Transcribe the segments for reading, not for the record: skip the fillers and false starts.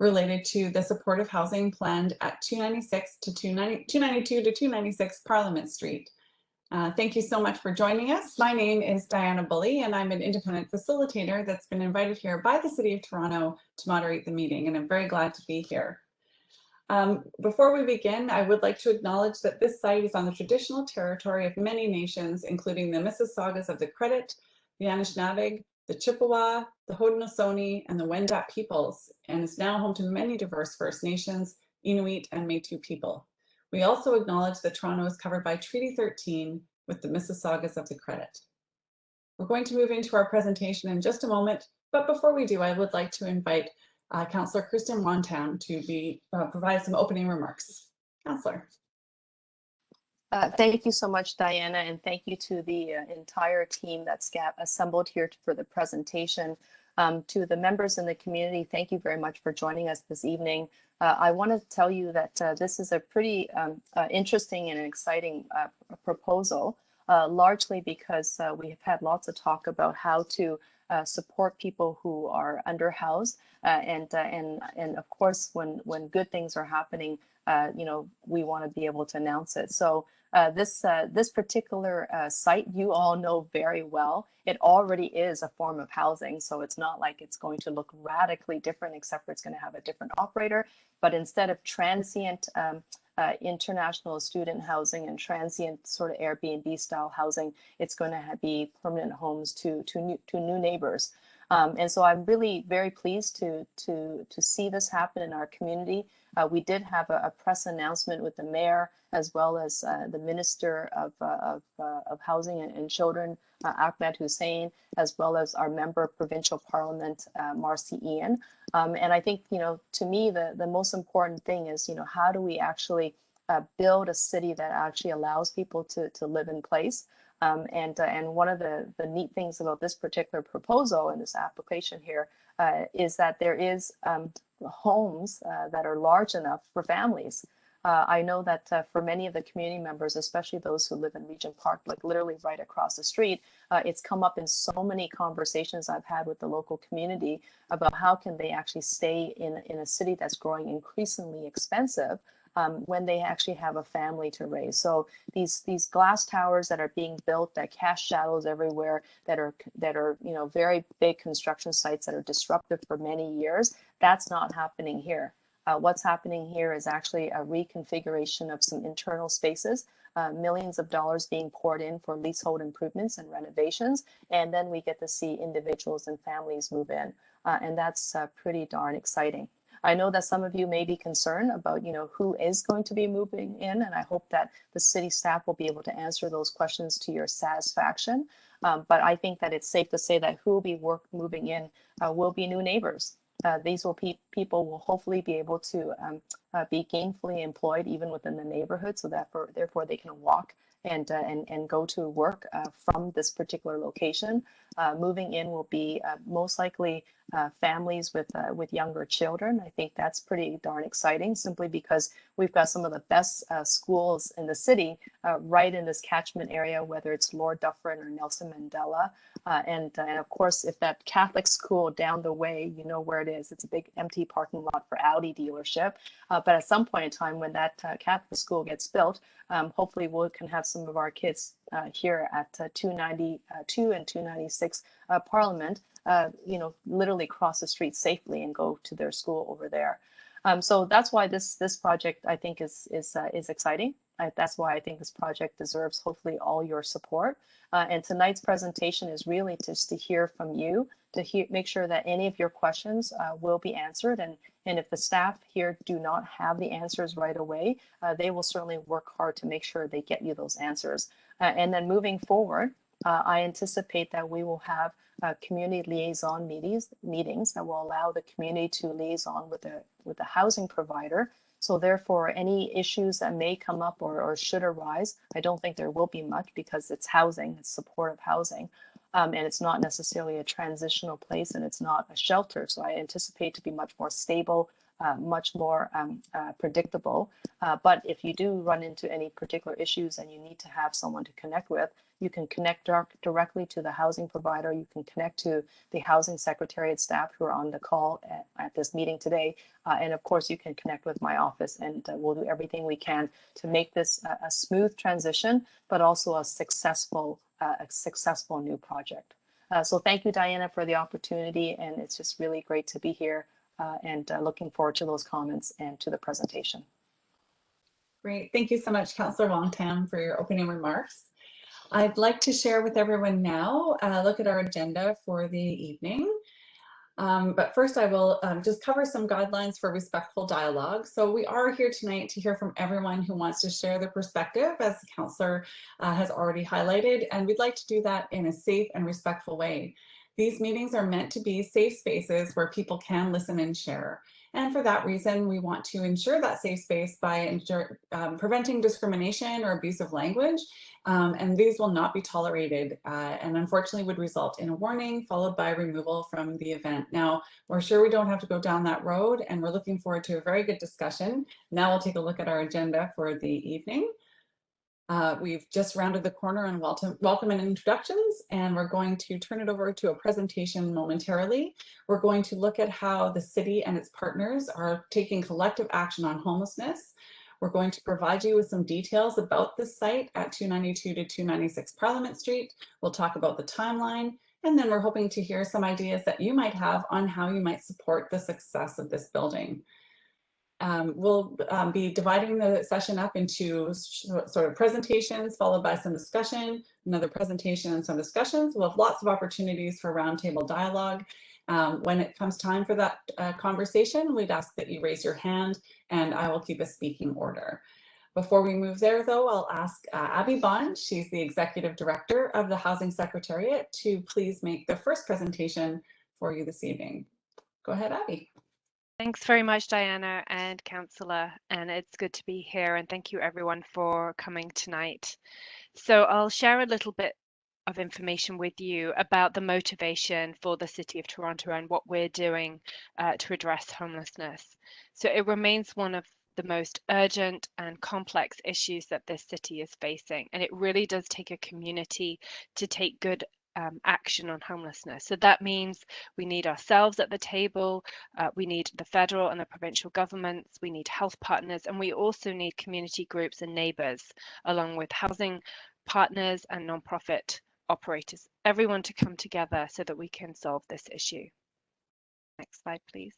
related to the supportive housing planned at 292 to 296 Parliament Street. Thank you so much for joining us. My name is Diana Bully, and I'm an independent facilitator that's been invited here by the City of Toronto to moderate the meeting, and I'm very glad to be here. Before we begin, I would like to acknowledge that this site is on the traditional territory of many nations, including the Mississaugas of the Credit, the Anishinaabe, the Chippewa, the Haudenosaunee, and the Wendat peoples, and is now home to many diverse First Nations, Inuit, and Métis people. We also acknowledge that Toronto is covered by Treaty 13 with the Mississaugas of the Credit. We're going to move into our presentation in just a moment, but before we do, I would like to invite Councillor Kirsten Wontam to provide some opening remarks. Councillor. Thank you so much, Diana, and thank you to the entire team that's assembled here for the presentation. To the members in the community, thank you very much for joining us this evening. I want to tell you that this is a pretty interesting and exciting proposal, largely because we have had lots of talk about how to support people who are underhoused, and of course, when good things are happening, we want to be able to announce it. So this particular site, you all know very well, it already is a form of housing. So it's not like it's going to look radically different, except for it's going to have a different operator. But instead of transient international student housing and transient sort of Airbnb style housing, it's going to be permanent homes to new neighbors. And so I'm really very pleased to see this happen in our community. We did have a press announcement with the mayor, as well as the Minister of Housing and Children, Ahmed Hussein, as well as our member of Provincial Parliament, Marcy Ian. And I think, to me, the most important thing is, how do we actually build a city that actually allows people to live in place? And one of the neat things about this particular proposal and this application here is that there is homes that are large enough for families. I know that for many of the community members, especially those who live in Regent Park, like literally right across the street, it's come up in so many conversations I've had with the local community about how can they actually stay in a city that's growing increasingly expensive when they actually have a family to raise. So these glass towers that are being built that cast shadows everywhere, that are very big construction sites that are disruptive for many years, that's not happening here. What's happening here is actually a reconfiguration of some internal spaces, millions of dollars being poured in for leasehold improvements and renovations, and then we get to see individuals and families move in, and that's pretty darn exciting. I know that some of you may be concerned about, who is going to be moving in, and I hope that the city staff will be able to answer those questions to your satisfaction. But I think that it's safe to say that who will be moving in will be new neighbors. These people will hopefully be able to be gainfully employed even within the neighborhood, so that therefore they can walk and go to work from this particular location. Moving in will be most likely families with younger children. I think that's pretty darn exciting, simply because we've got some of the best schools in the city right in this catchment area, whether it's Lord Dufferin or Nelson Mandela. And of course, if that Catholic school down the way, you know where it is, it's a big empty parking lot for Audi dealership. But at some point in time, when that Catholic school gets built, hopefully we can have some of our kids here at 292 and 296 Parliament, literally cross the street safely and go to their school over there. So that's why this project, I think, is exciting. That's why I think this project deserves hopefully all your support. And tonight's presentation is really just to hear from you, to make sure that any of your questions will be answered. And if the staff here do not have the answers right away, they will certainly work hard to make sure they get you those answers. And then moving forward, I anticipate that we will have community liaison meetings that will allow the community to liaison with the housing provider. So therefore, any issues that may come up or should arise, I don't think there will be much, because it's housing, it's supportive housing, and it's not necessarily a transitional place, and it's not a shelter. So I anticipate to be much more stable, much more predictable. But if you do run into any particular issues and you need to have someone to connect with, You can connect directly to the housing provider. You can connect to the housing secretariat staff who are on the call at this meeting today. And of course, you can connect with my office, and we'll do everything we can to make this a smooth transition, but also a successful new project. So thank you, Diana, for the opportunity, and it's just really great to be here and looking forward to those comments and to the presentation. Great. Thank you so much, Councillor Wong-Tam, for your opening remarks. I'd like to share with everyone now a look at our agenda for the evening. But first I will just cover some guidelines for respectful dialogue. So we are here tonight to hear from everyone who wants to share their perspective, as the councillor has already highlighted, and we'd like to do that in a safe and respectful way. These meetings are meant to be safe spaces where people can listen and share. And for that reason, we want to ensure that safe space by preventing discrimination or abusive language. And these will not be tolerated and unfortunately would result in a warning followed by removal from the event. Now, we're sure we don't have to go down that road, and we're looking forward to a very good discussion. Now we'll take a look at our agenda for the evening. We've just rounded the corner on welcome and introductions, and we're going to turn it over to a presentation momentarily. We're going to look at how the city and its partners are taking collective action on homelessness. We're going to provide you with some details about this site at 292 to 296 Parliament Street. We'll talk about the timeline, and then we're hoping to hear some ideas that you might have on how you might support the success of this building. We'll be dividing the session up into sort of presentations followed by some discussion, another presentation and some discussions. We'll have lots of opportunities for roundtable dialogue. When it comes time for that conversation, we'd ask that you raise your hand and I will keep a speaking order. Before we move there though, I'll ask Abby Bond, she's the Executive Director of the Housing Secretariat, to please make the first presentation for you this evening. Go ahead, Abby. Thanks very much, Diana and Councillor, and it's good to be here, and thank you everyone for coming tonight. So I'll share a little bit of information with you about the motivation for the City of Toronto and what we're doing to address homelessness. So it remains one of the most urgent and complex issues that this city is facing, and it really does take a community to take good action on homelessness. So that means we need ourselves at the table, we need the federal and the provincial governments, we need health partners, and we also need community groups and neighbours, along with housing partners and non-profit operators, everyone to come together so that we can solve this issue. Next slide, please.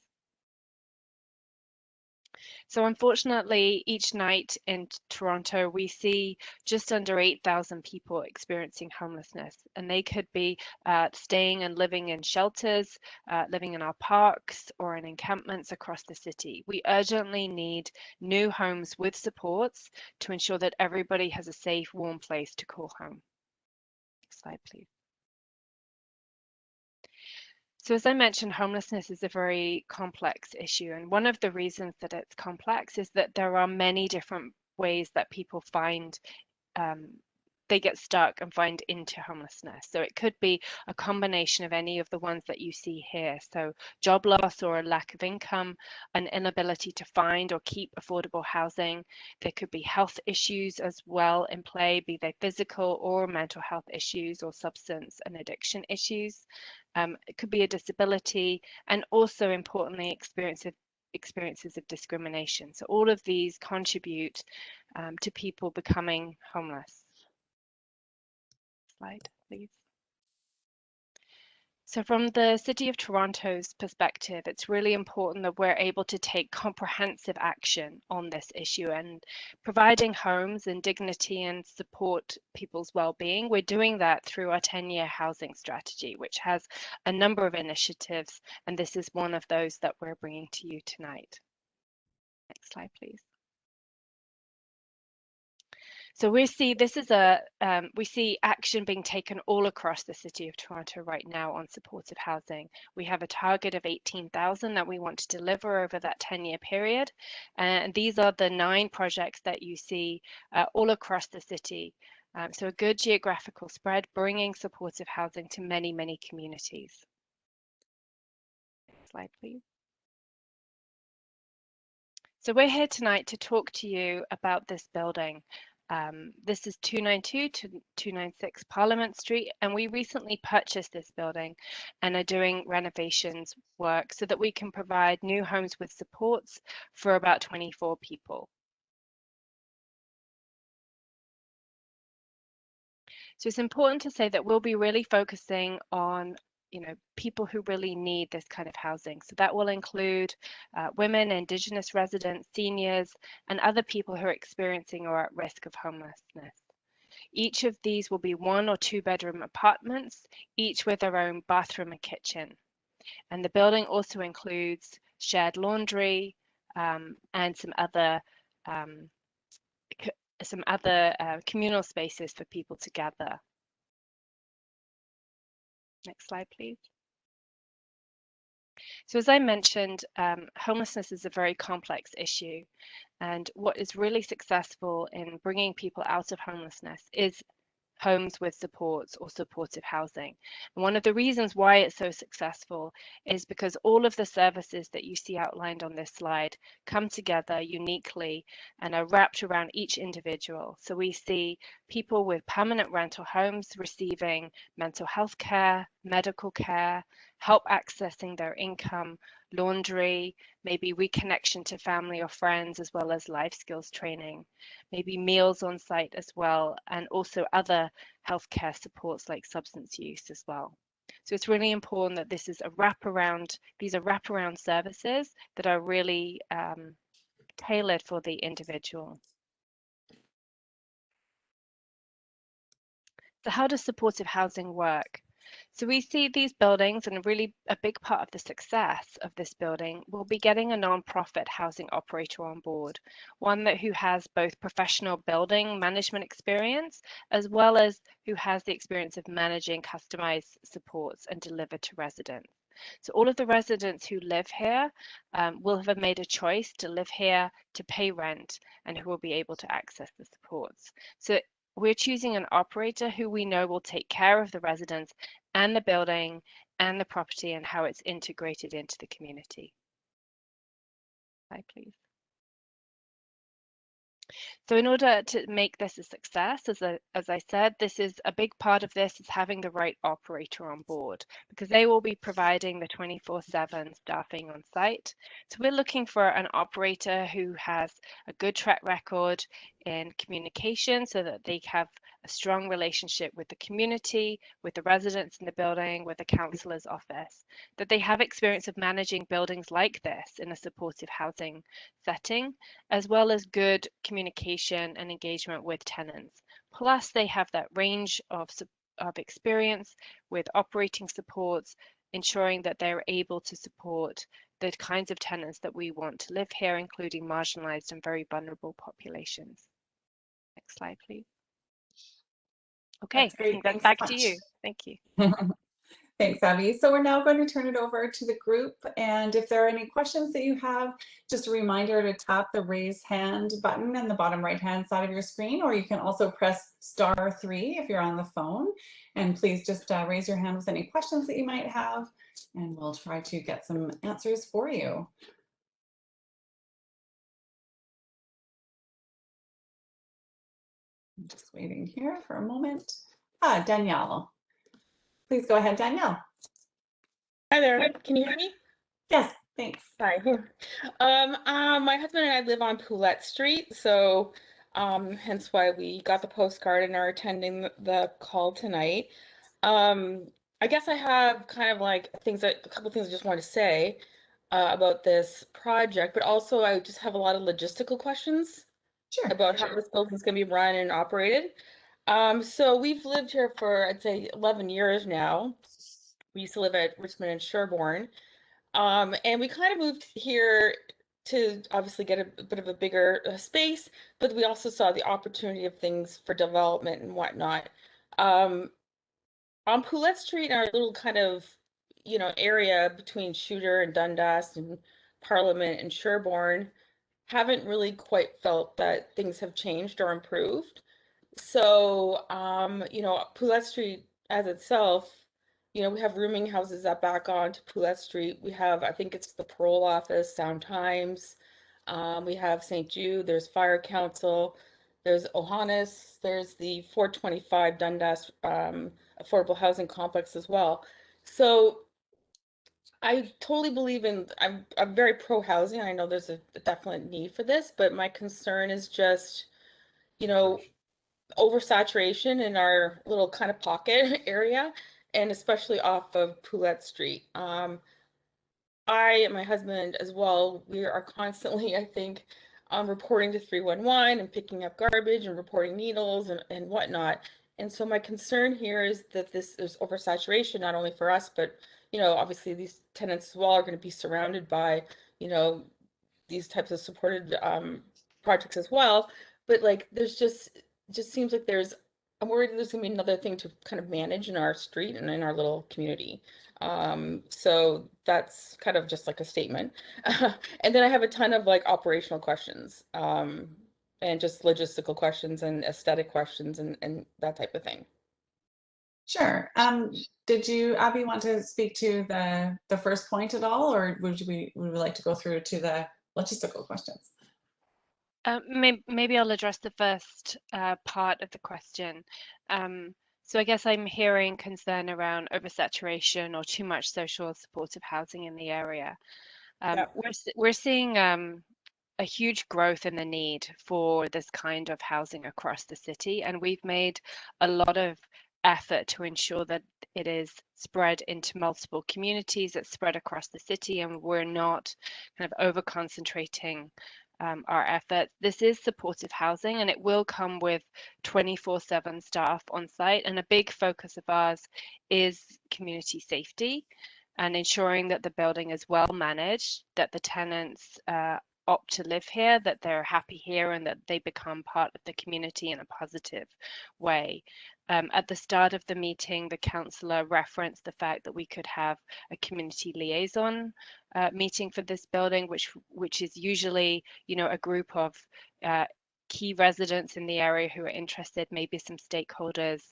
So unfortunately, each night in Toronto, we see just under 8,000 people experiencing homelessness, and they could be staying and living in shelters, living in our parks or in encampments across the city. We urgently need new homes with supports to ensure that everybody has a safe, warm place to call home. Next slide, please. So as I mentioned, homelessness is a very complex issue. And one of the reasons that it's complex is that there are many different ways that people find they get stuck and find into homelessness. So it could be a combination of any of the ones that you see here. So job loss or a lack of income, an inability to find or keep affordable housing. There could be health issues as well in play, be they physical or mental health issues or substance and addiction issues. It could be a disability, and also importantly, experiences of discrimination. So all of these contribute to people becoming homeless. Slide, please. So from the City of Toronto's perspective, it's really important that we're able to take comprehensive action on this issue and providing homes and dignity and support people's well-being. We're doing that through our 10-year housing strategy, which has a number of initiatives, and this is one of those that we're bringing to you tonight. Next slide, please. So we see this is we see action being taken all across the City of Toronto right now on supportive housing. We have a target of 18,000 that we want to deliver over that 10-year period. And these are the 9 projects that you see all across the city. So a good geographical spread, bringing supportive housing to many, many communities. Next slide, please. So we're here tonight to talk to you about this building. This is 292 to 296 Parliament Street, and we recently purchased this building and are doing renovations work so that we can provide new homes with supports for about 24 people. So it's important to say that we'll be really focusing on people who really need this kind of housing. So that will include women, Indigenous residents, seniors, and other people who are experiencing or at risk of homelessness. Each of these will be 1 or 2 bedroom apartments, each with their own bathroom and kitchen. And the building also includes shared laundry and some other communal spaces for people to gather. Next slide, please. So as I mentioned, homelessness is a very complex issue. And what is really successful in bringing people out of homelessness is homes with supports or supportive housing. And one of the reasons why it's so successful is because all of the services that you see outlined on this slide come together uniquely and are wrapped around each individual. So we see people with permanent rental homes receiving mental health care, medical care, help accessing their income, laundry, maybe reconnection to family or friends, as well as life skills training, maybe meals on site as well, and also other healthcare supports like substance use as well. So it's really important that this is a wraparound, these are wraparound services that are really tailored for the individual. So how does supportive housing work? So we see these buildings, and really a big part of the success of this building will be getting a non-profit housing operator on board, one who has both professional building management experience, as well as who has the experience of managing customized supports and delivered to residents. So all of the residents who live here will have made a choice to live here, to pay rent, and who will be able to access the supports. So we're choosing an operator who we know will take care of the residents and the building and the property and how it's integrated into the community. Slide, please. So in order to make this a success, as I said, this is a big part of this is having the right operator on board, because they will be providing the 24/7 staffing on site. So we're looking for an operator who has a good track record in communication so that they have a strong relationship with the community, with the residents in the building, with the councillor's office, that they have experience of managing buildings like this in a supportive housing setting, as well as good communication and engagement with tenants. Plus, they have that range of experience with operating supports, ensuring that they're able to support the kinds of tenants that we want to live here, including marginalized and very vulnerable populations. Next slide, please. Okay, That's great. Thanks back so to much. you. Thank you. Thanks, Abby. So we're now going to turn it over to the group. And if there are any questions that you have, just a reminder to tap the raise hand button in the bottom right-hand side of your screen, or you can also press *3 if you're on the phone. And please just raise your hand with any questions that you might have, and we'll try to get some answers for you. I'm just waiting here for a moment. Danielle. Please go ahead, Danielle. Hi there. Can you hear me? Yes, thanks. Hi. My husband and I live on Poulette Street, so hence why we got the postcard and are attending the call tonight. I guess I have kind of like a couple things I just want to say about this project, but also I just have a lot of logistical questions about how this building's going to be run and operated. So we've lived here for, I'd say, 11 years now. We used to live at Richmond and Sherbourne. And we kind of moved here to obviously get a bit of a bigger space, but we also saw the opportunity of things for development and whatnot. On Poulette Street, our little kind of, area between Shooter and Dundas and Parliament and Sherbourne, haven't really quite felt that things have changed or improved. So, Poulette Street as itself, we have rooming houses that back onto Poulette Street. We have, I think it's the parole office, Sound Times. We have St. Jude, there's Fire Council. there's Ohanis, there's the 425 Dundas affordable housing complex as well. So I totally believe in, I'm very pro housing. I know there's a definite need for this, but my concern is just, you know, oversaturation in our little kind of pocket area, and especially off of Poulette Street. I and my husband as well, we are constantly, I think, reporting to 311 and picking up garbage and reporting needles and whatnot. And so my concern here is that there's oversaturation, not only for us, but, obviously these tenants as well are going to be surrounded by, you know, these types of supported projects as well. But like, just seems like I'm worried there's gonna be another thing to kind of manage in our street and in our little community. So that's kind of just like a statement. And then I have a ton of like operational questions, and just logistical questions and aesthetic questions and that type of thing. Sure. Did you, Abby, want to speak to the first point at all, or would we like to go through to the logistical questions? Maybe I'll address the first part of the question. So I guess I'm hearing concern around oversaturation or too much social supportive housing in the area. Yeah. We're seeing a huge growth in the need for this kind of housing across the city, and we've made a lot of effort to ensure that it is spread into multiple communities, it's spread across the city, and we're not kind of over concentrating our efforts. This is supportive housing, and it will come with 24/7 staff on site. And a big focus of ours is community safety and ensuring that the building is well managed, that the tenants opt to live here, that they're happy here, and that they become part of the community in a positive way. At the start of the meeting, the councillor referenced the fact that we could have a community liaison meeting for this building, which is usually, a group of key residents in the area who are interested, maybe some stakeholders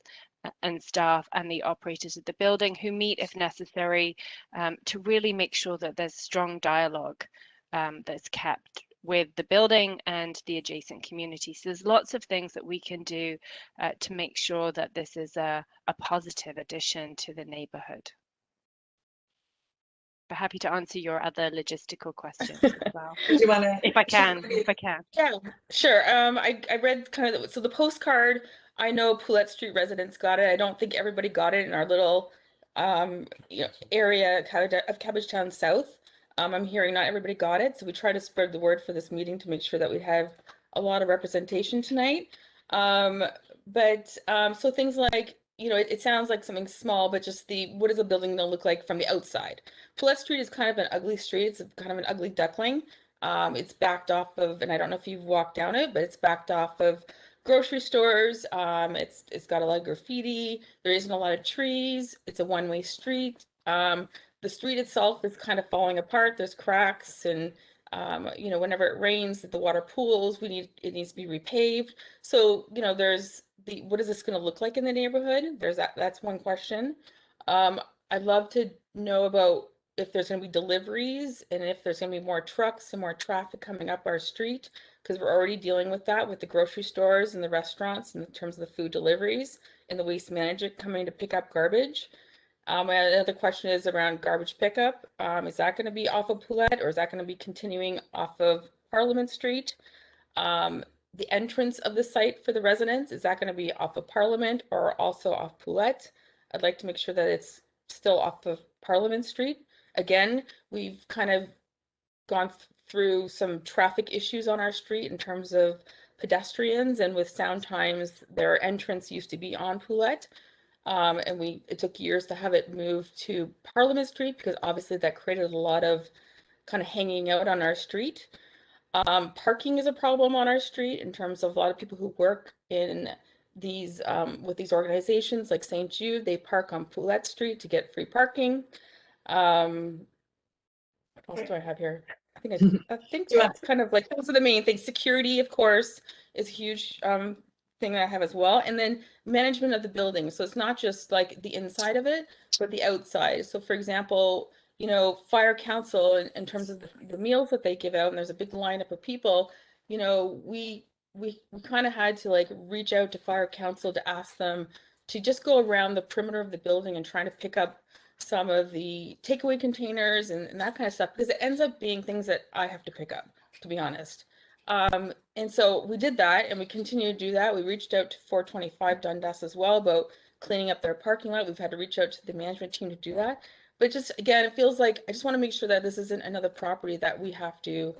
and staff and the operators of the building, who meet if necessary to really make sure that there's strong dialogue that's kept with the building and the adjacent community. So there's lots of things that we can do to make sure that this is a positive addition to the neighborhood. But happy to answer your other logistical questions as well. Did you want to? If I can. Yeah, sure. I read kind of so the postcard. I know Poulette Street residents got it. I don't think everybody got it in our little area of Cabbagetown South. I'm hearing not everybody got it, so we try to spread the word for this meeting to make sure that we have a lot of representation tonight. So things like, it sounds like something small, but just what is a building gonna look like from the outside? Poulette Street is kind of an ugly street. It's kind of an ugly duckling. It's backed off of, and I don't know if you've walked down it, but it's backed off of grocery stores. It's got a lot of graffiti. There isn't a lot of trees. It's a one-way street. The street itself is kind of falling apart. There's cracks, and whenever it rains, the water pools. It needs to be repaved. So there's what is this going to look like in the neighborhood? That's one question. I'd love to know about if there's going to be deliveries and if there's going to be more trucks and more traffic coming up our street, because we're already dealing with that with the grocery stores and the restaurants in terms of the food deliveries and the waste management coming to pick up garbage. My other question is around garbage pickup. Is that going to be off of Poulette, or is that going to be continuing off of Parliament Street? The entrance of the site for the residents, is that going to be off of Parliament or also off Poulette? I'd like to make sure that it's still off of Parliament Street. Again, we've kind of gone through some traffic issues on our street in terms of pedestrians, and with sound times, their entrance used to be on Poulette. And it took years to have it moved to Parliament Street, because obviously that created a lot of kind of hanging out on our street. Parking is a problem on our street in terms of a lot of people who work in these with these organizations like St. Jude. They park on Poulette Street to get free parking. What else do I have here? I think that's kind of like, those are the main things. Security, of course, is a huge thing that I have as well. And then management of the building. So it's not just like the inside of it, but the outside. So for example, fire council in terms of the meals that they give out, and there's a big lineup of people, we we kind of had to like reach out to fire council to ask them to just go around the perimeter of the building and trying to pick up some of the takeaway containers and that kind of stuff, because it ends up being things that I have to pick up, to be honest. And so we did that, and we continue to do that. We reached out to 425 Dundas as well about cleaning up their parking lot. We've had to reach out to the management team to do that. But just again, it feels like I just want to make sure that this isn't another property that we have to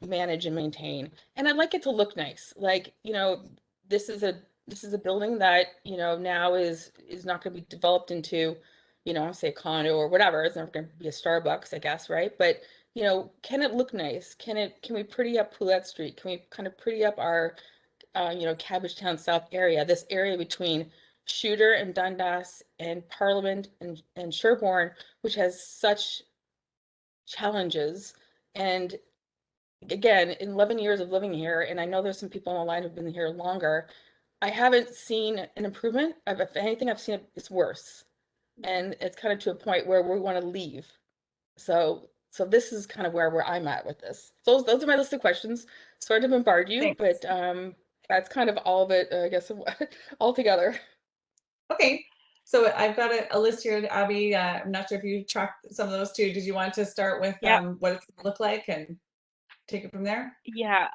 manage and maintain. And I'd like it to look nice. Like, you know, this is a building that, you know, now is not going to be developed into, you know, say a condo or whatever. It's never going to be a Starbucks, I guess, right? But, you know, can it look nice? Can we pretty up Poulette Street? Can we kind of pretty up our you know, Cabbagetown South area, this area between Shooter and Dundas and Parliament and Sherbourne, which has such challenges. And again, in 11 years of living here, and I know there's some people on the line who've been here longer, I haven't seen an improvement. If anything, I've seen it's worse. And it's kind of to a point where we want to leave. So this is kind of where I'm at with this. So those are my list of questions. Sorry to bombard you, Thanks. but that's kind of all of it, I guess, all together. Okay, so I've got a list here, Abby. I'm not sure if you tracked some of those too. Did you want to start with Yep. what it's going to look like and take it from there? Yeah,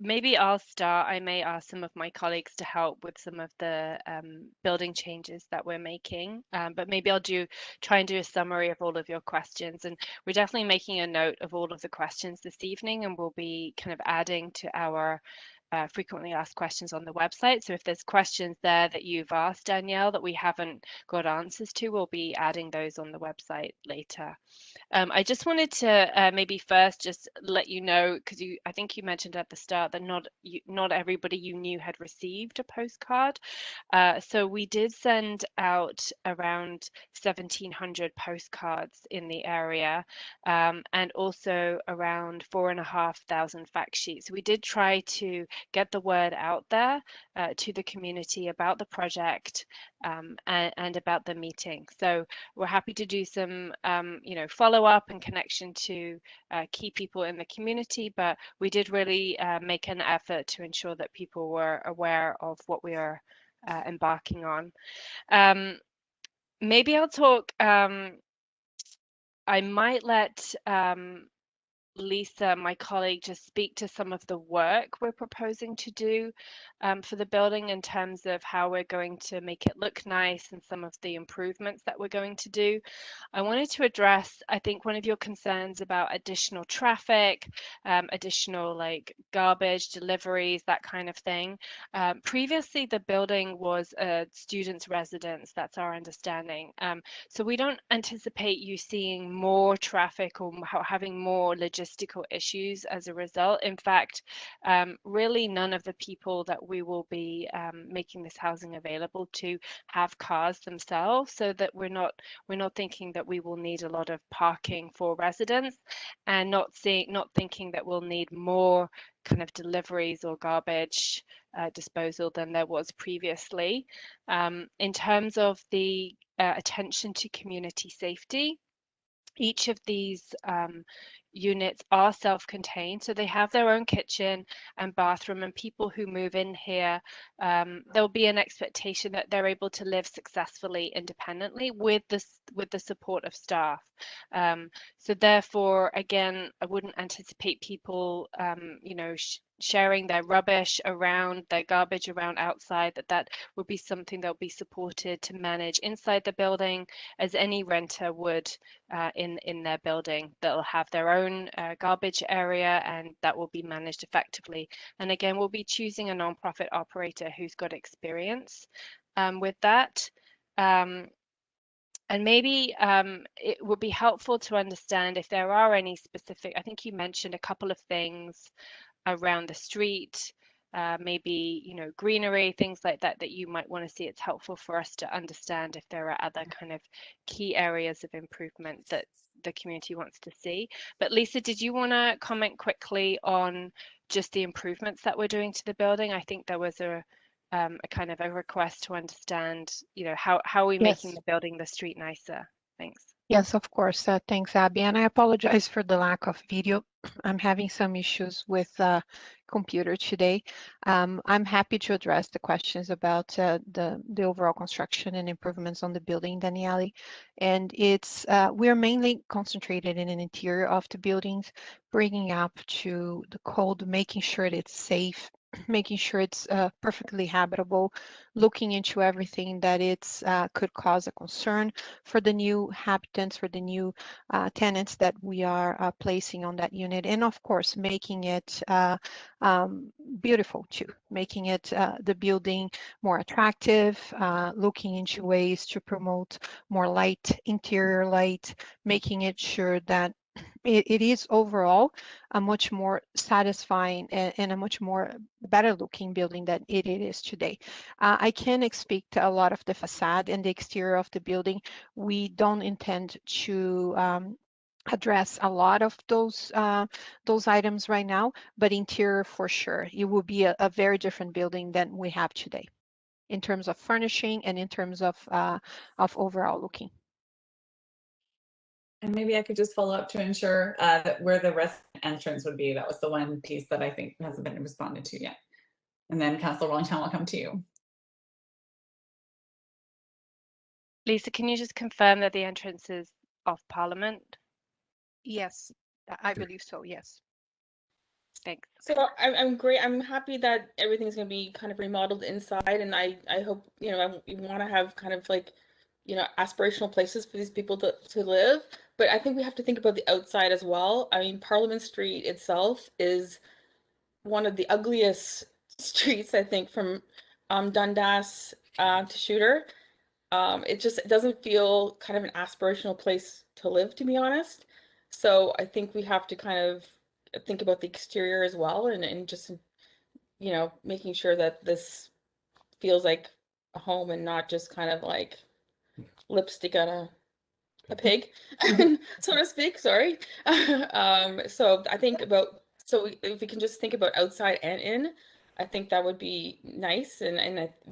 maybe I'll start. I may ask some of my colleagues to help with some of the building changes that we're making, but maybe I'll try and do a summary of all of your questions. And we're definitely making a note of all of the questions this evening, and we'll be kind of adding to our frequently asked questions on the website. So if there's questions there that you've asked, Danielle, that we haven't got answers to, we'll be adding those on the website later. I just wanted to maybe first just let you know, because I think you mentioned at the start that not everybody you knew had received a postcard. So we did send out around 1,700 postcards in the area, and also around 4,500 fact sheets. We did try to get the word out there to the community about the project and about the meeting. So we're happy to do some, you know, follow up and connection to key people in the community, but we did really make an effort to ensure that people were aware of what we are embarking on. Maybe I'll talk, I might let Lisa, my colleague, just speak to some of the work we're proposing to do for the building in terms of how we're going to make it look nice and some of the improvements that we're going to do. I wanted to address, I think, one of your concerns about additional traffic, additional like garbage deliveries, that kind of thing. Previously, the building was a student's residence. That's our understanding. So we don't anticipate you seeing more traffic or having more logistical issues as a result. In fact, really none of the people that we will be making this housing available to have cars themselves, so that we're not thinking that we will need a lot of parking for residents, and not thinking that we'll need more kind of deliveries or garbage disposal than there was previously. In terms of the attention to community safety, each of these units are self-contained, so they have their own kitchen and bathroom, and people who move in here, there'll be an expectation that they're able to live successfully independently with the support of staff. So therefore, again, I wouldn't anticipate people you know, sharing their rubbish around, their garbage around outside, that would be something that will be supported to manage inside the building as any renter would in their building. That'll have their own garbage area, and that will be managed effectively. And again, we'll be choosing a nonprofit operator who's got experience with that. And maybe it would be helpful to understand if there are any specific, I think you mentioned a couple of things around the street, maybe, you know, greenery, things like that you might want to see. It's helpful for us to understand if there are other kind of key areas of improvement that the community wants to see. But Lisa, did you want to comment quickly on just the improvements that we're doing to the building? I think there was a kind of a request to understand, you know, how are we making the building, the street nicer? Thanks. Yes, of course. Thanks, Abby. And I apologize for the lack of video. I'm having some issues with computer today. I'm happy to address the questions about the overall construction and improvements on the building, Daniele. And it's we're mainly concentrated in an interior of the buildings, bringing up to the code, making sure that it's safe, making sure it's perfectly habitable, looking into everything that it's could cause a concern for the new habitants, for the new tenants that we are placing on that unit, and of course making it beautiful too, making it the building more attractive, looking into ways to promote more light, interior light, making it sure that it is overall a much more satisfying and a much more better looking building than it is today. I can speak to a lot of the facade and the exterior of the building. We don't intend to address a lot of those items right now, but interior for sure, it will be a very different building than we have today in terms of furnishing and in terms of overall looking. And maybe I could just follow up to ensure that where the rest entrance would be. That was the one piece that I think hasn't been responded to yet. And then Councillor Wellington, will come to you. Lisa, can you just confirm that the entrance is off Parliament? Yes, I believe so, yes. Thanks. So I'm great. I'm happy that everything's going to be kind of remodeled inside, and I hope, you know, we want to have kind of like, you know, aspirational places for these people to live. But I think we have to think about the outside as well. I mean, Parliament Street itself is one of the ugliest streets, I think, from Dundas to Shooter. It doesn't feel kind of an aspirational place to live, to be honest. So I think we have to kind of think about the exterior as well, and just, you know, making sure that this feels like a home and not just kind of like lipstick on a pig, so to speak. Sorry. So I think so if we can just think about outside and in, I think that would be nice.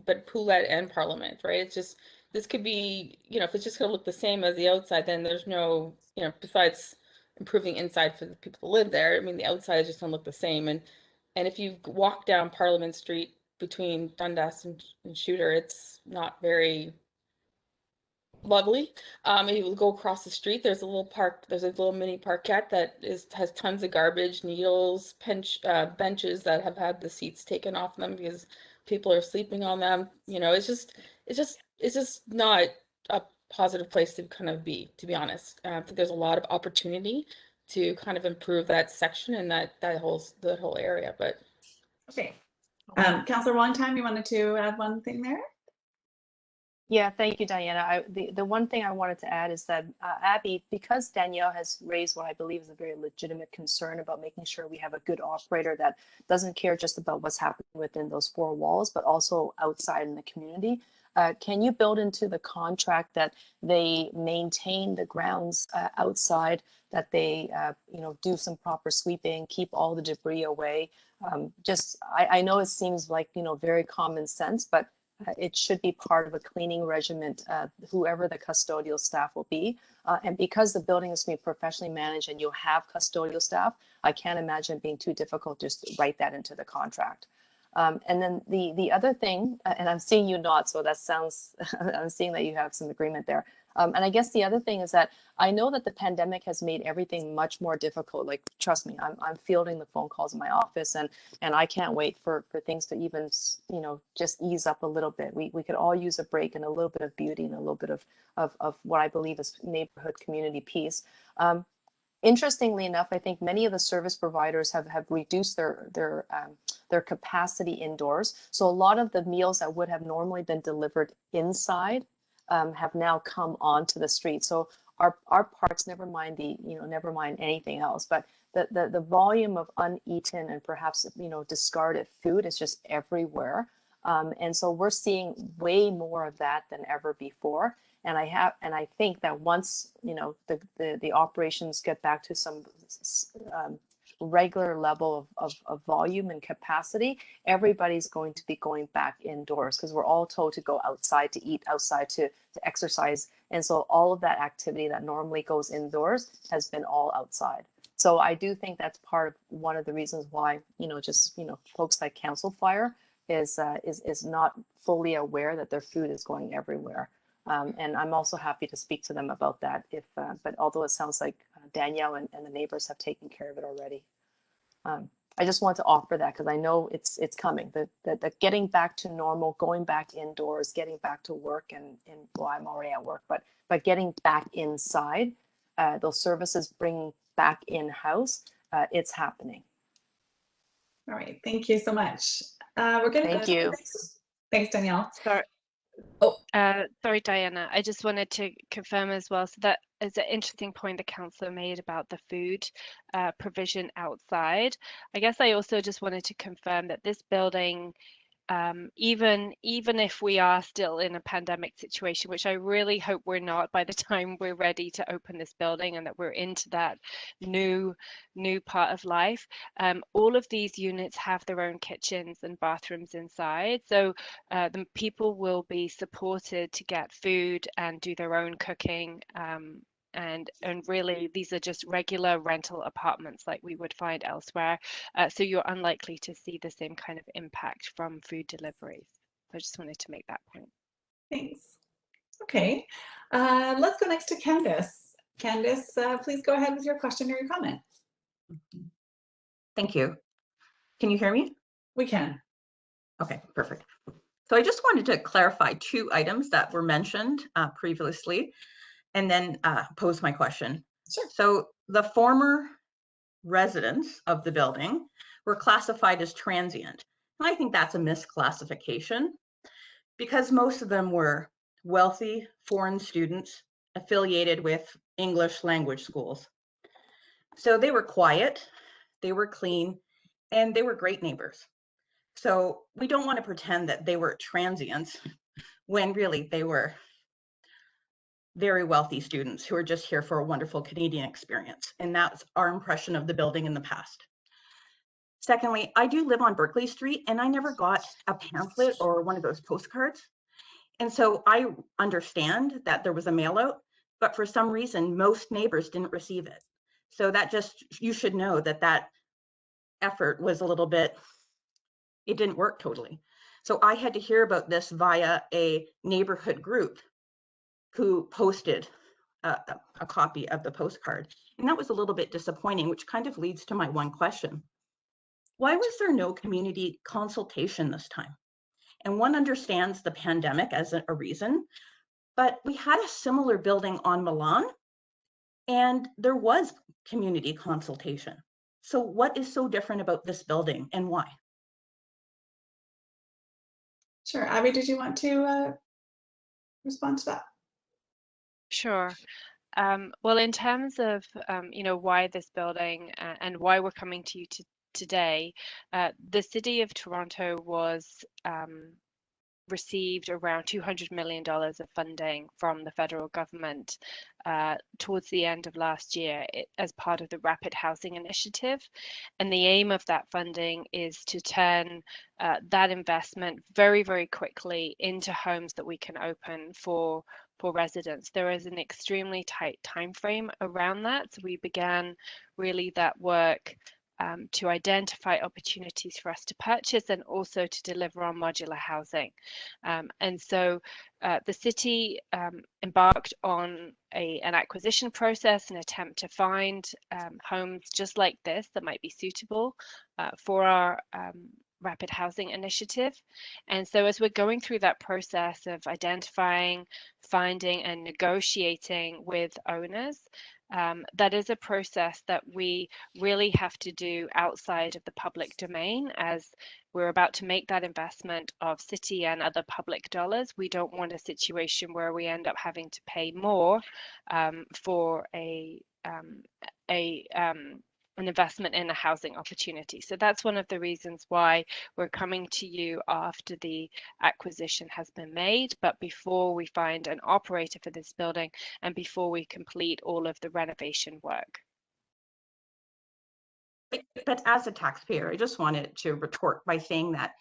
But Poulette and Parliament, right? It's just, this could be, you know, if it's just gonna look the same as the outside, then there's no, you know, besides improving inside for the people who live there, I mean, the outside is just gonna look the same. And if you walk down Parliament Street between Dundas and Shooter, it's not very lovely. You go across the street, there's a little park, there's a little mini parkette that has tons of garbage, needles, benches that have had the seats taken off them because people are sleeping on them. You know, it's just not a positive place to kind of be, to be honest. I think there's a lot of opportunity to kind of improve that section and that whole area. But okay, Councillor Wellington, you wanted to add one thing there? Yeah, thank you, Diana. The one thing I wanted to add is that, Abby, because Danielle has raised what I believe is a very legitimate concern about making sure we have a good operator that doesn't care just about what's happening within those four walls, but also outside in the community. Can you build into the contract that they maintain the grounds outside, that they you know, do some proper sweeping, keep all the debris away? I know it seems like, you know, very common sense, but it should be part of a cleaning regimen, whoever the custodial staff will be. And because the building is being professionally managed and you have custodial staff, I can't imagine it being too difficult to just write that into the contract. And then the other thing, and I'm seeing you nod, so that sounds, I'm seeing that you have some agreement there. And I guess the other thing is that I know that the pandemic has made everything much more difficult. Like, trust me, I'm fielding the phone calls in my office, and I can't wait for things to even, you know, just ease up a little bit. We could all use a break and a little bit of beauty and a little bit of what I believe is neighborhood community peace. Interestingly enough, I think many of the service providers have reduced their capacity indoors. So a lot of the meals that would have normally been delivered inside have now come onto the street. So our parks, never mind anything else, but the volume of uneaten and perhaps, you know, discarded food is just everywhere. And so we're seeing way more of that than ever before. And I think that once, you know, the operations get back to some regular level of volume and capacity, everybody's going to be going back indoors because we're all told to go outside to eat, outside to exercise. And so all of that activity that normally goes indoors has been all outside. So I do think that's part of one of the reasons why, folks like Council Fire is not fully aware that their food is going everywhere. And I'm also happy to speak to them about that. But although it sounds like Danielle and the neighbors have taken care of it already. I just want to offer that because I know it's coming. The getting back to normal, going back indoors, getting back to work, and well, I'm already at work, but getting back inside, those services bring back in-house, it's happening. All right, thank you so much. We're going to Thank you. Thanks, Danielle. Sorry. Oh. Sorry, Diana. I just wanted to confirm as well. So that is an interesting point the councillor made about the food provision outside. I guess I also just wanted to confirm that this building, even if we are still in a pandemic situation, which I really hope we're not by the time we're ready to open this building and that we're into that new part of life, all of these units have their own kitchens and bathrooms inside. So the people will be supported to get food and do their own cooking. And really, these are just regular rental apartments like we would find elsewhere. So you're unlikely to see the same kind of impact from food deliveries. I just wanted to make that point. Thanks. Okay, let's go next to Candace. Candace, please go ahead with your question or your comment. Thank you. Can you hear me? We can. Okay, perfect. So I just wanted to clarify 2 items that were mentioned previously, and then pose my question. Sure. So the former residents of the building were classified as transient. And I think that's a misclassification because most of them were wealthy foreign students affiliated with English language schools. So they were quiet, they were clean, and they were great neighbors. So we don't want to pretend that they were transients when really they were very wealthy students who are just here for a wonderful Canadian experience. And that's our impression of the building in the past. Secondly, I do live on Berkeley Street and I never got a pamphlet or one of those postcards. And so I understand that there was a mail out, but for some reason, most neighbors didn't receive it. So that just, you should know that that effort was a little bit, it didn't work totally. So I had to hear about this via a neighborhood group who posted a copy of the postcard. And that was a little bit disappointing, which kind of leads to my one question. Why was there no community consultation this time? And one understands the pandemic as a reason, but we had a similar building on Milan and there was community consultation. So what is so different about this building and why? Sure. Abby, did you want to respond to that? Sure. Well, in terms of why this building and why we're coming to you today, the City of Toronto was received around $200 million of funding from the federal government towards the end of last year as part of the Rapid Housing Initiative. And the aim of that funding is to turn that investment very, very quickly into homes that we can open for residents. There is an extremely tight time frame around that. So we began really that work to identify opportunities for us to purchase and also to deliver on modular housing. And so the city embarked on an acquisition process, an attempt to find homes just like this that might be suitable for our Rapid Housing Initiative. And so as we're going through that process of identifying, finding and negotiating with owners, that is a process that we really have to do outside of the public domain. As we're about to make that investment of city and other public dollars, we don't want a situation where we end up having to pay more for an investment in a housing opportunity. So that's one of the reasons why we're coming to you after the acquisition has been made, but before we find an operator for this building and before we complete all of the renovation work. but as a taxpayer, I just wanted to retort by saying that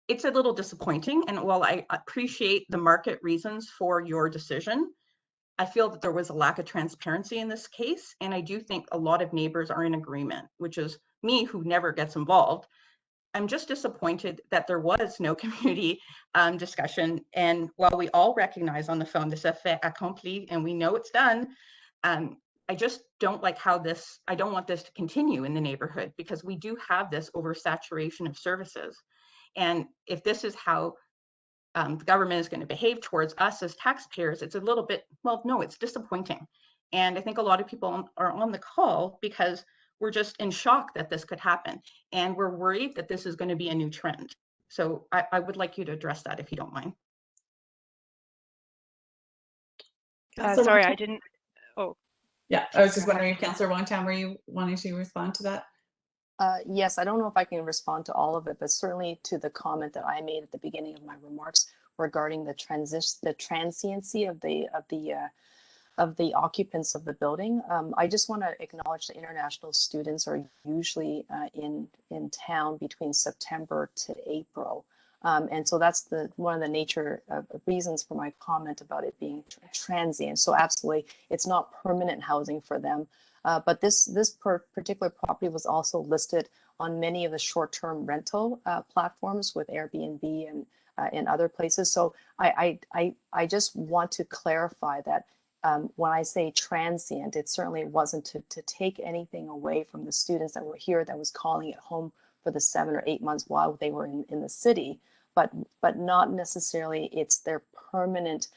it's a little disappointing. And while I appreciate the market reasons for your decision, I feel that there was a lack of transparency in this case. And I do think a lot of neighbors are in agreement, which is me, who never gets involved. I'm just disappointed that there was no community discussion. And while we all recognize on the phone this est fait accompli, and we know it's done, I just don't like how I don't want this to continue in the neighborhood, because we do have this oversaturation of services. And if this is how the government is going to behave towards us as taxpayers, it's a little bit, well, no, it's disappointing. And I think a lot of people are on the call because we're just in shock that this could happen. And we're worried that this is going to be a new trend. So I would like you to address that if you don't mind. Councillor Sorry, Wong-Tam? I didn't. Oh, Yeah, I was just wondering if Councillor Wong-Tam, were you wanting to respond to that? Yes, I don't know if I can respond to all of it, but certainly to the comment that I made at the beginning of my remarks regarding the transiency of the occupants of the building. I just want to acknowledge that international students are usually in town between September to April. And so that's one of the nature of reasons for my comment about it being transient. So absolutely, it's not permanent housing for them. But this particular property was also listed on many of the short-term rental platforms with Airbnb and other places. So I just want to clarify that when I say transient, it certainly wasn't to take anything away from the students that were here that was calling it home for the 7 or 8 months while they were in the city, but not necessarily it's their permanent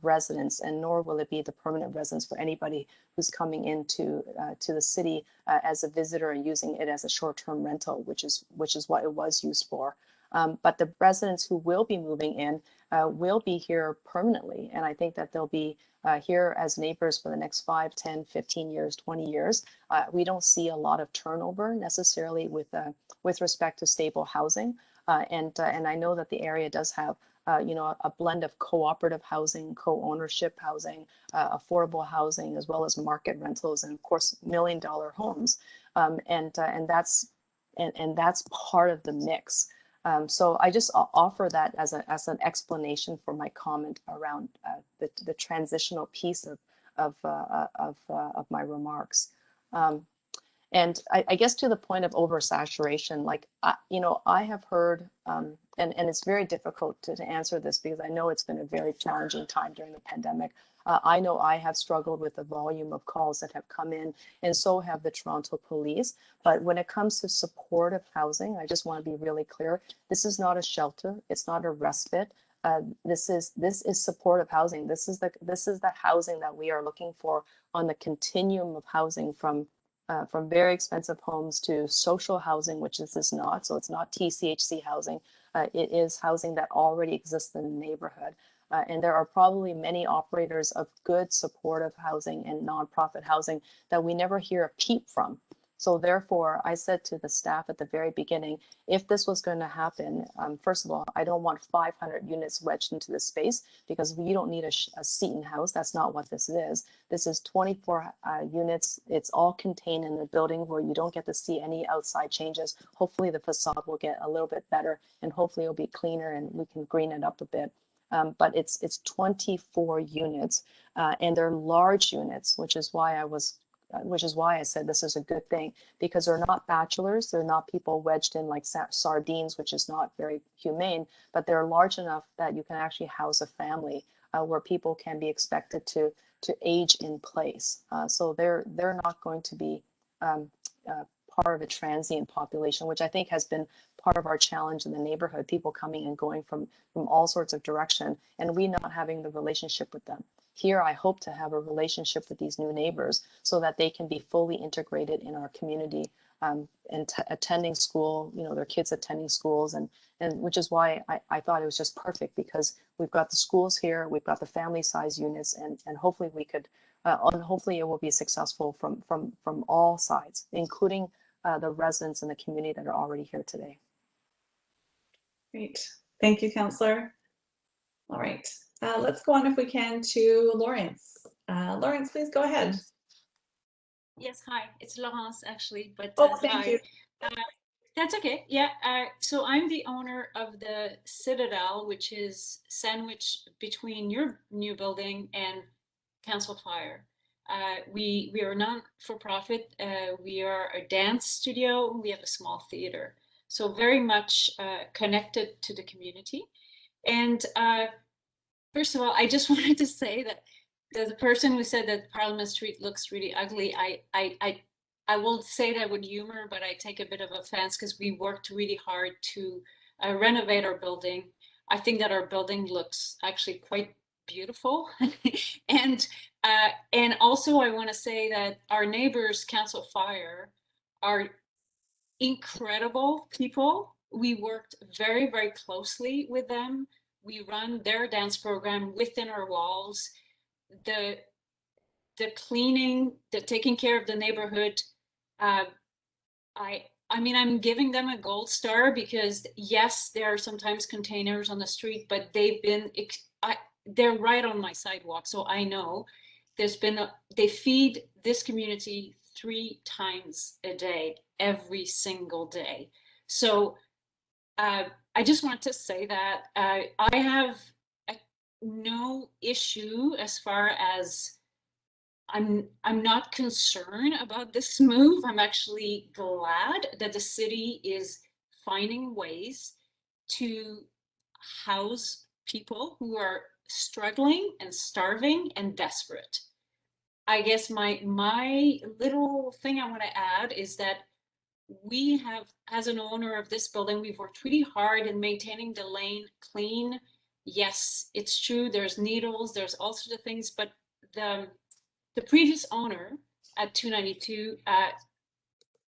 residence, and nor will it be the permanent residence for anybody who's coming into to the city as a visitor and using it as a short-term rental, which is what it was used for. But the residents who will be moving in will be here permanently, and I think that they'll be here as neighbors for the next 5, 10, 15 years, 20 years. We don't see a lot of turnover necessarily with respect to stable housing, and I know that the area does have a blend of cooperative housing, co-ownership housing, affordable housing, as well as market rentals, and of course million-dollar homes, and that's part of the mix. So I just offer that as an explanation for my comment around the transitional piece of my remarks. And I guess to the point of oversaturation, like, I have heard, and it's very difficult to answer this because I know it's been a very challenging time during the pandemic. I know I have struggled with the volume of calls that have come in, and so have the Toronto police. But when it comes to supportive housing, I just want to be really clear. This is not a shelter. It's not a respite. This is supportive housing. This is the housing that we are looking for on the continuum of housing from very expensive homes to social housing, which this is not. So it's not TCHC housing. It is housing that already exists in the neighborhood. And there are probably many operators of good supportive housing and nonprofit housing that we never hear a peep from. So therefore, I said to the staff at the very beginning, if this was going to happen, first of all, I don't want 500 units wedged into this space, because you don't need a Seton house. That's not what this is. This is 24 units. It's all contained in the building where you don't get to see any outside changes. Hopefully the facade will get a little bit better, and hopefully it'll be cleaner and we can green it up a bit. But it's 24 units, and they're large units, which is why I said this is a good thing, because they're not bachelors, they're not people wedged in like sardines, which is not very humane, but they're large enough that you can actually house a family where people can be expected to age in place. So they're not going to be part of a transient population, which I think has been part of our challenge in the neighborhood, people coming and going from all sorts of direction, and we not having the relationship with them. Here, I hope to have a relationship with these new neighbors so that they can be fully integrated in our community, and attending school, their kids attending schools, and which is why I thought it was just perfect, because we've got the schools here, we've got the family size units, and hopefully we could, and hopefully it will be successful from all sides, including the residents in the community that are already here today. Great. Thank you, Councillor. All right. Let's go on, if we can, to Lawrence. Lawrence, please go ahead. Yes, hi. It's Laurence actually, but Oh, thank hi. you. Uh, that's okay. Yeah. So I'm the owner of the Citadel, which is sandwiched between your new building and Council Fire. We are non-for-profit. We are a dance studio. We have a small theater. So very much connected to the community. And first of all, I just wanted to say that the person who said that Parliament Street looks really ugly, I will say that with humor, but I take a bit of offense because we worked really hard to renovate our building. I think that our building looks actually quite beautiful. And also I want to say that our neighbors, Council Fire, are incredible people. We worked very, very closely with them. We run their dance program within our walls. The the cleaning, the taking care of the neighborhood. Uh, I mean, I'm giving them a gold star because yes, there are sometimes containers on the street, but they're right on my sidewalk, so I know they feed this community 3 times a day, every single day. So I just want to say that I have no issue as far as I'm not concerned about this move. I'm actually glad that the city is finding ways to house people who are struggling and starving and desperate. I guess my little thing I want to add is that we have, as an owner of this building, we've worked really hard in maintaining the lane clean. Yes, it's true, there's needles, there's all sorts of things, but the previous owner at 292,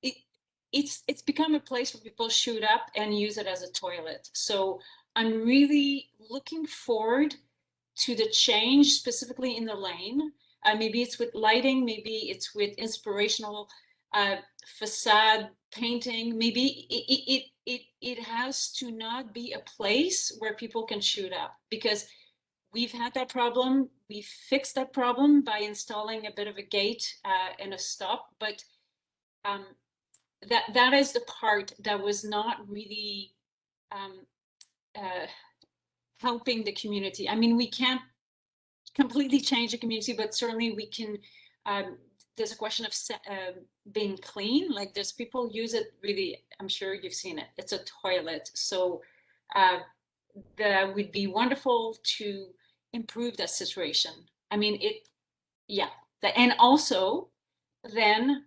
it, it's become a place where people shoot up and use it as a toilet. So I'm really looking forward to the change specifically in the lane. Maybe it's with lighting, maybe it's with inspirational facade painting. Maybe it has to not be a place where people can shoot up, because we've had that problem. We fixed that problem by installing a bit of a gate and a stop, but um, that is the part that was not really um, uh, helping the community. I mean, we can't completely change the community, but certainly we can. There's a question of being clean. Like, there's people use it really. I'm sure you've seen it. It's a toilet. So that would be wonderful to improve that situation. I mean, yeah. And also, then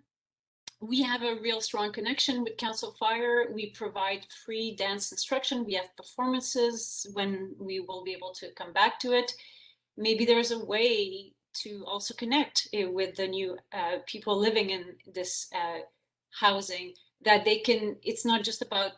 we have a real strong connection with Council Fire. We provide free dance instruction. We have performances when we will be able to come back to it. Maybe there's a way to also connect with the new people living in this housing, that they can, it's not just about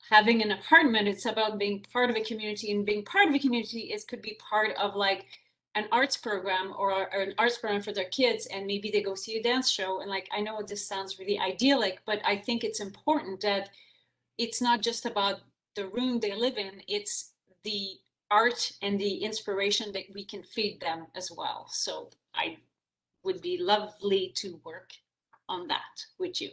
having an apartment, it's about being part of a community, and being part of a community is could be part of like an arts program or an arts program for their kids, and maybe they go see a dance show. And like, I know this sounds really idyllic, but I think it's important that it's not just about the room they live in, it's the art and the inspiration that we can feed them as well. So I would be lovely to work on that with you.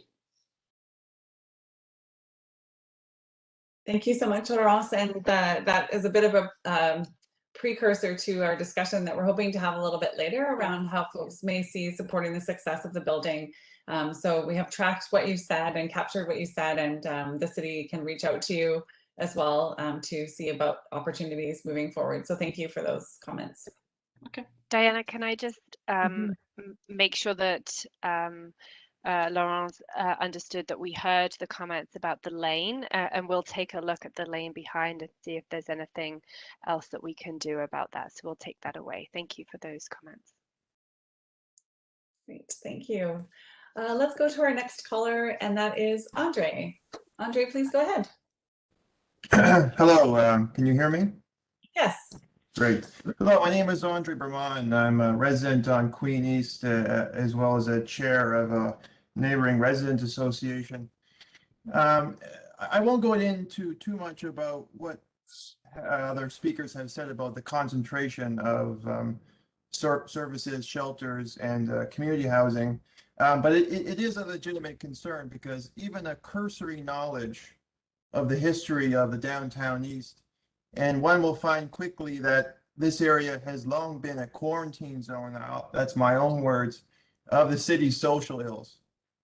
Thank you so much, Laurence. And that is a bit of a precursor to our discussion that we're hoping to have a little bit later around how folks may see supporting the success of the building. So we have tracked what you said and captured what you said, and the city can reach out to you as well to see about opportunities moving forward. So thank you for those comments. Okay. Diana, can I just make sure that Laurence understood that we heard the comments about the lane, and we'll take a look at the lane behind and see if there's anything else that we can do about that. So we'll take that away. Thank you for those comments. Great, thank you. Let's go to our next caller, and that is Andre. Andre, please go ahead. Hello, can you hear me? Yes. Great. Hello, my name is Andre Berman. I'm a resident on Queen East, as well as a chair of a neighboring resident association. I won't go into too much about what other speakers have said about the concentration of services, shelters, and community housing. But it is a legitimate concern because even a cursory knowledge of the history of the downtown east, and one will find quickly that this area has long been a quarantine zone, that's my own words, of the city's social ills.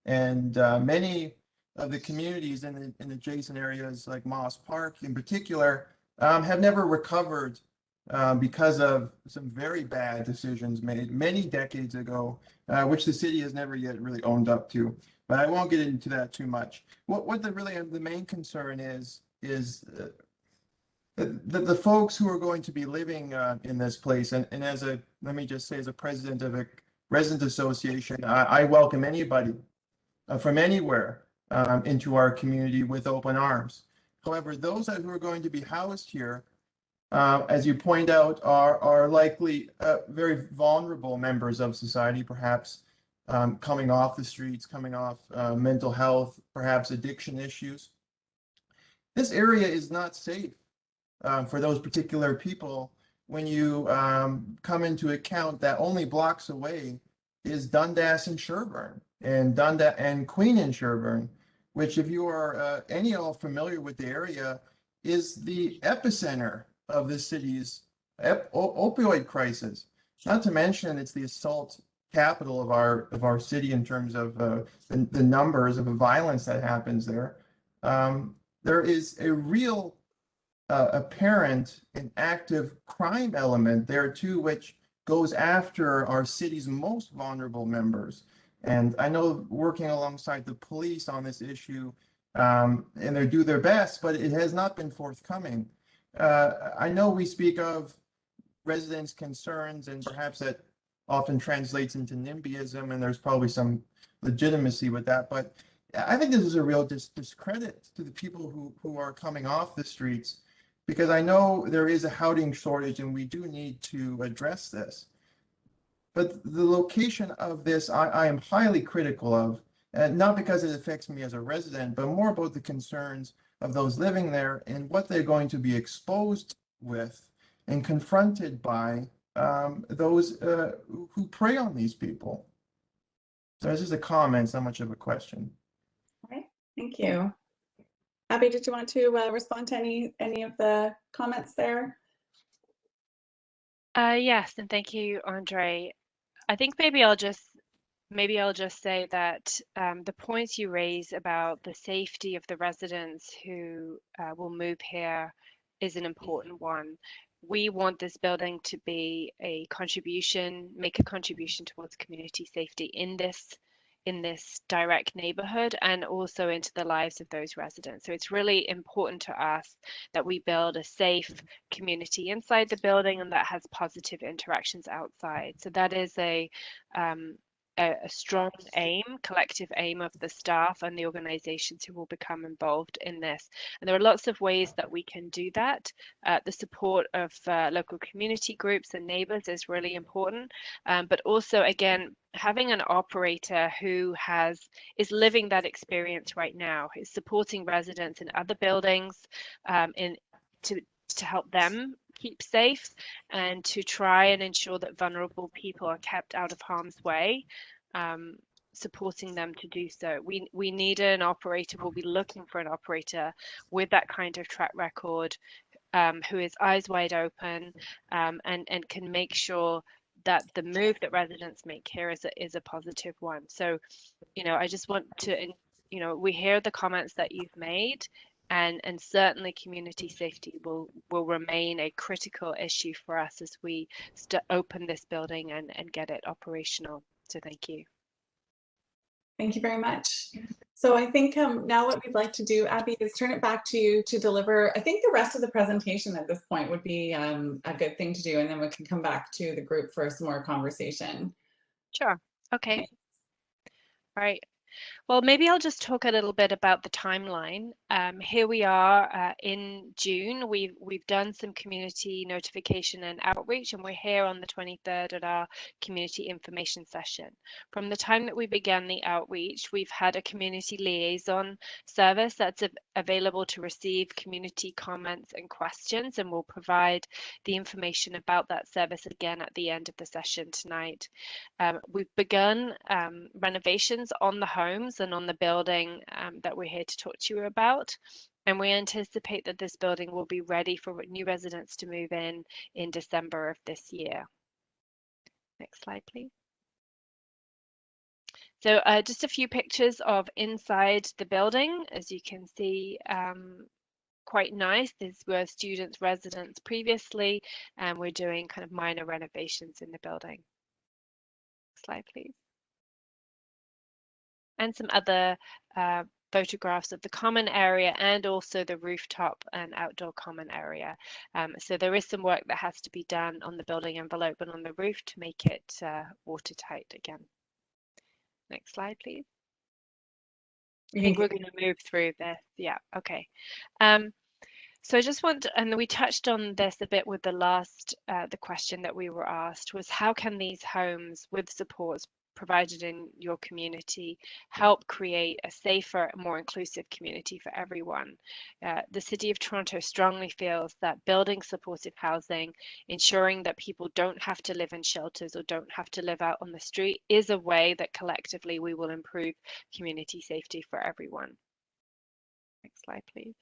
And many of the communities in adjacent areas like Moss Park in particular have never recovered because of some very bad decisions made many decades ago, which the city has never yet really owned up to. But I won't get into that too much. What the main concern is the folks who are going to be living in this place, and let me just say, as a president of a resident association, I welcome anybody from anywhere into our community with open arms. However, those who are going to be housed here, as you point out, are likely very vulnerable members of society, perhaps coming off the streets, coming off mental health, perhaps addiction issues. This area is not safe for those particular people when you come into account that only blocks away is Dundas and Sherbourne, and Queen and Sherbourne, which, if you are any at all familiar with the area, is the epicenter of the city's opioid crisis. Not to mention, it's the assault capital of our city in terms of the numbers of the violence that happens there. There is a real apparent and active crime element there too, which goes after our city's most vulnerable members. And I know, working alongside the police on this issue, and they do their best, but it has not been forthcoming. I know we speak of residents' concerns, and perhaps that often translates into NIMBYism, and there's probably some legitimacy with that. But I think this is a real discredit to the people who are coming off the streets, because I know there is a housing shortage and we do need to address this. But the location of this, I am highly critical of, and not because it affects me as a resident, but more about the concerns of those living there and what they're going to be exposed with and confronted by those who prey on these people. So this is a comment, it's not much of a question. All right, thank you. Abby, did you want to respond to any of the comments there? Yes, and thank you, Andre. I think maybe I'll just say that the points you raise about the safety of the residents who will move here is an important one. We want this building to be a contribution, make a contribution towards community safety in this direct neighborhood and also into the lives of those residents. So it's really important to us that we build a safe community inside the building and that has positive interactions outside. So that is a strong aim, collective aim of the staff and the organizations who will become involved in this. And there are lots of ways that we can do that. The support of local community groups and neighbors is really important, but also, again, having an operator who is living that experience right now, is supporting residents in other buildings to help them keep safe and to try and ensure that vulnerable people are kept out of harm's way, supporting them to do so. We need an operator, we'll be looking for an operator with that kind of track record, who is eyes wide open and can make sure that the move that residents make here is a positive one. So, I just want to, we hear the comments that you've made, and certainly community safety will remain a critical issue for us as we open this building and get it operational. So thank you. Thank you very much. So I think now what we'd like to do, Abby, is turn it back to you to deliver. I think the rest of the presentation at this point would be a good thing to do, and then we can come back to the group for some more conversation. Sure. Okay. All right. Well, maybe I'll just talk a little bit about the timeline. Here we are in June. We've done some community notification and outreach, and we're here on the 23rd at our community information session. From the time that we began the outreach, we've had a community liaison service that's available to receive community comments and questions, and we'll provide the information about that service again at the end of the session tonight. We've begun renovations on the homes and on the building that we're here to talk to you about. And we anticipate that this building will be ready for new residents to move in December of this year. Next slide, please. So just a few pictures of inside the building. As you can see, quite nice. These were students' residents previously, and we're doing kind of minor renovations in the building. Next slide, please. And some other photographs of the common area and also the rooftop and outdoor common area. So there is some work that has to be done on the building envelope and on the roof to make it watertight again. Next slide, please. I think we're going to move through this. Yeah, okay. So I just want, and we touched on this a bit with the last, the question that we were asked was, how can these homes with supports provided in your community help create a safer, more inclusive community for everyone? The City of Toronto strongly feels that building supportive housing, ensuring that people don't have to live in shelters or don't have to live out on the street, is a way that collectively we will improve community safety for everyone. Next slide, please.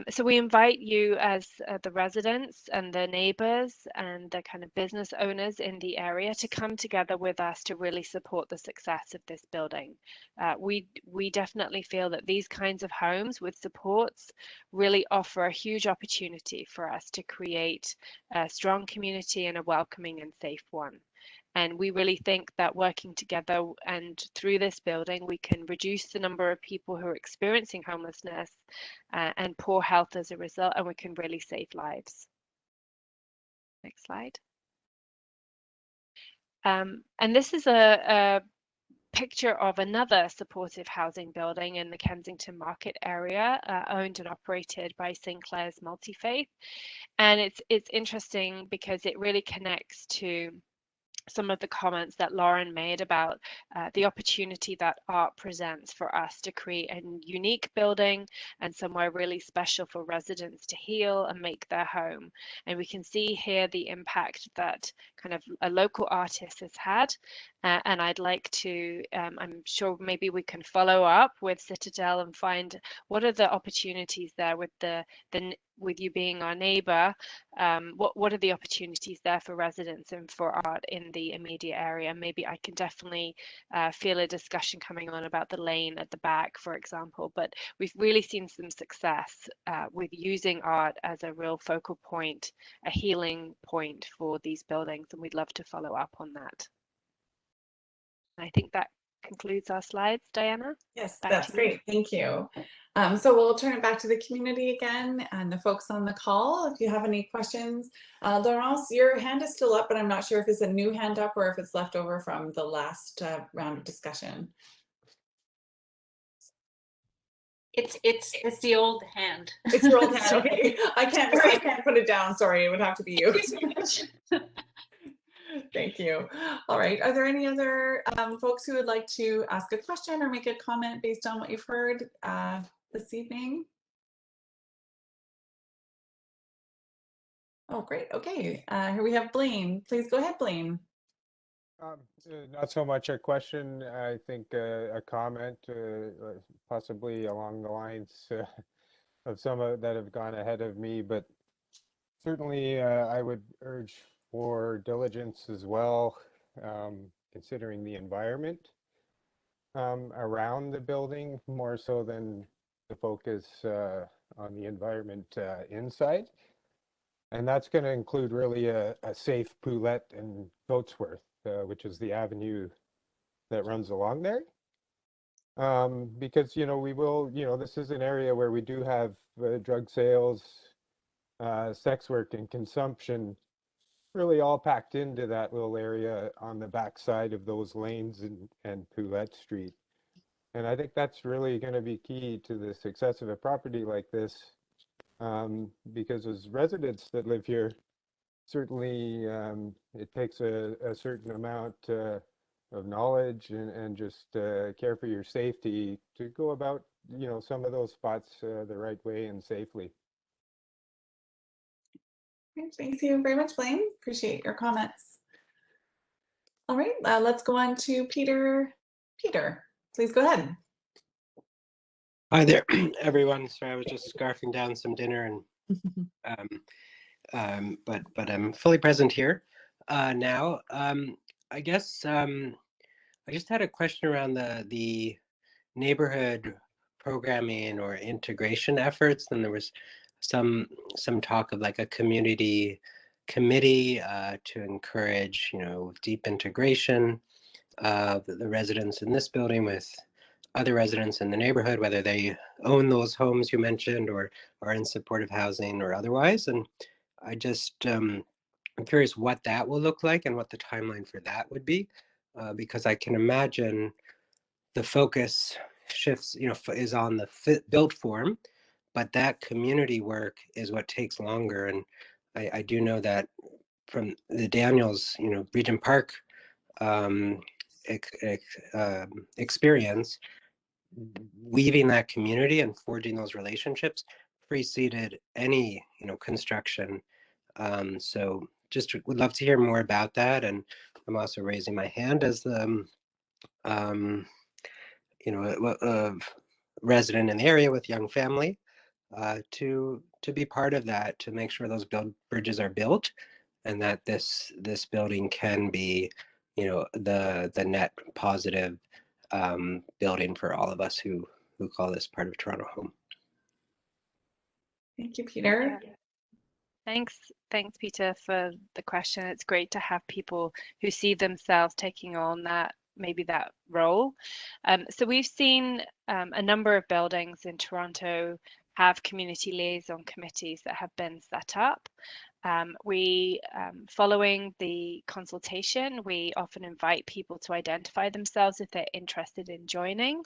So we invite you as the residents and the neighbours and the kind of business owners in the area to come together with us to really support the success of this building. We definitely feel that these kinds of homes with supports really offer a huge opportunity for us to create a strong community and a welcoming and safe one. And we really think that working together and through this building, we can reduce the number of people who are experiencing homelessness and poor health as a result, and we can really save lives. Next slide. And this is a picture of another supportive housing building in the Kensington Market area, owned and operated by Sinclair's Multi-Faith. And it's interesting because it really connects to some of the comments that Lauren made about the opportunity that art presents for us to create a unique building and somewhere really special for residents to heal and make their home. And we can see here the impact that kind of a local artist has had. And I'd like to, I'm sure maybe we can follow up with Citadel and find what are the opportunities there with with you being our neighbour. What are the opportunities there for residents and for art in the immediate area? Maybe I can definitely feel a discussion coming on about the lane at the back, for example, but we've really seen some success with using art as a real focal point, a healing point for these buildings, and we'd love to follow up on that. I think that concludes our slides, Diana. Yes, that's great. Thank you. So we'll turn it back to the community again and the folks on the call. If you have any questions, Laurence, your hand is still up, but I'm not sure if it's a new hand up or if it's left over from the last round of discussion. It's the old hand. It's your old hand. Okay, I can't put it down. Sorry, it would have to be you. Thank you. All right. Are there any other folks who would like to ask a question or make a comment based on what you've heard this evening? Oh, great. Okay. Here we have Blaine. Please go ahead, Blaine. Not so much a question, I think a comment, possibly along the lines of some that have gone ahead of me, but certainly I would urge for diligence as well, considering the environment around the building, more so than the focus on the environment inside. And that's going to include really a safe Poulette and Goatsworth, which is the avenue that runs along there. Because, we will, this is an area where we do have drug sales, sex work and consumption really all packed into that little area on the back side of those lanes and Poulette Street. And I think that's really going to be key to the success of a property like this, because as residents that live here, certainly it takes a certain amount of knowledge and just care for your safety to go about, some of those spots the right way and safely. Thank you very much, Blaine. Appreciate your comments. All right, let's go on to Peter. Peter, please go ahead. Hi there, everyone. Sorry, I was just scarfing down some dinner, and but I'm fully present here now. I guess I just had a question around the neighborhood programming or integration efforts. And there was some talk of like a community committee to encourage, deep integration of the residents in this building with other residents in the neighborhood, whether they own those homes you mentioned or are in supportive housing or otherwise. And I just I'm curious what that will look like and what the timeline for that would be, because I can imagine the focus shifts, is on the build form, but that community work is what takes longer. And I do know that from the Daniels, Regent Park experience, weaving that community and forging those relationships preceded any construction. So just would love to hear more about that. And I'm also raising my hand as the a resident in the area with young family, to be part of that, to make sure those bridges are built, and that this building can be the net positive building for all of us who call this part of Toronto home. Thank you, Peter. Yeah. Thanks, Peter, for the question. It's great to have people who see themselves taking on that role. So we've seen a number of buildings in Toronto have community liaison committees that have been set up. Following the consultation, we often invite people to identify themselves if they're interested in joining,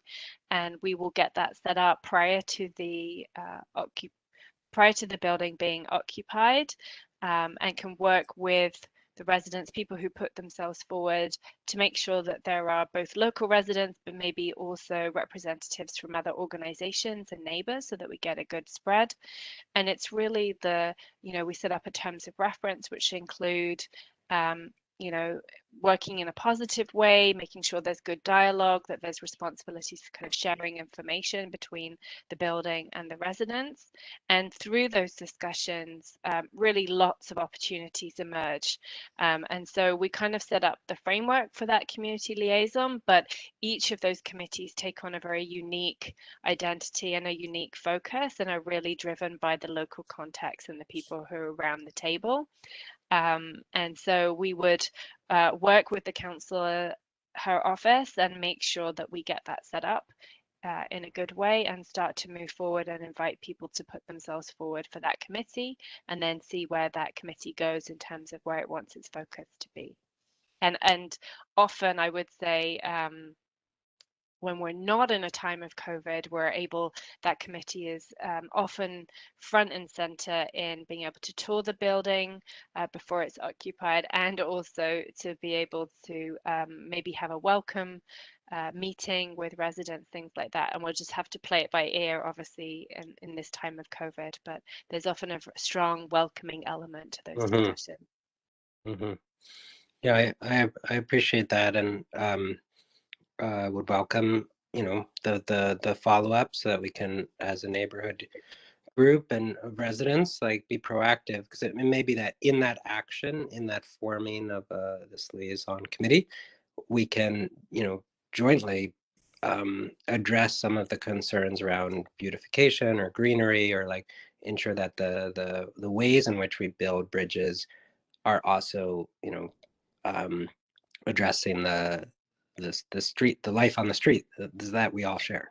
and we will get that set up prior to the building being occupied, and can work with the residents, people who put themselves forward, to make sure that there are both local residents, but maybe also representatives from other organizations and neighbors, so that we get a good spread. And it's really we set up a terms of reference, which include working in a positive way, making sure there's good dialogue, that there's responsibilities for kind of sharing information between the building and the residents. And through those discussions, really lots of opportunities emerge. And so we kind of set up the framework for that community liaison, but each of those committees take on a very unique identity and a unique focus, and are really driven by the local context and the people who are around the table. And so we would work with the councillor, her office, and make sure that we get that set up in a good way, and start to move forward and invite people to put themselves forward for that committee, and then see where that committee goes in terms of where it wants its focus to be. And often I would say, when we're not in a time of COVID, that committee is often front and center in being able to tour the building before it's occupied, and also to be able to maybe have a welcome meeting with residents, things like that. And we'll just have to play it by ear, obviously, in this time of COVID, but there's often a strong welcoming element to those discussions. Mm-hmm. Yeah, I appreciate that, and would welcome the follow-up, so that we can, as a neighborhood group and residents, be proactive, because it may be that in that action, in that forming of this liaison committee, we can jointly address some of the concerns around beautification or greenery, or ensure that the ways in which we build bridges are also addressing the street, the life on the street that we all share.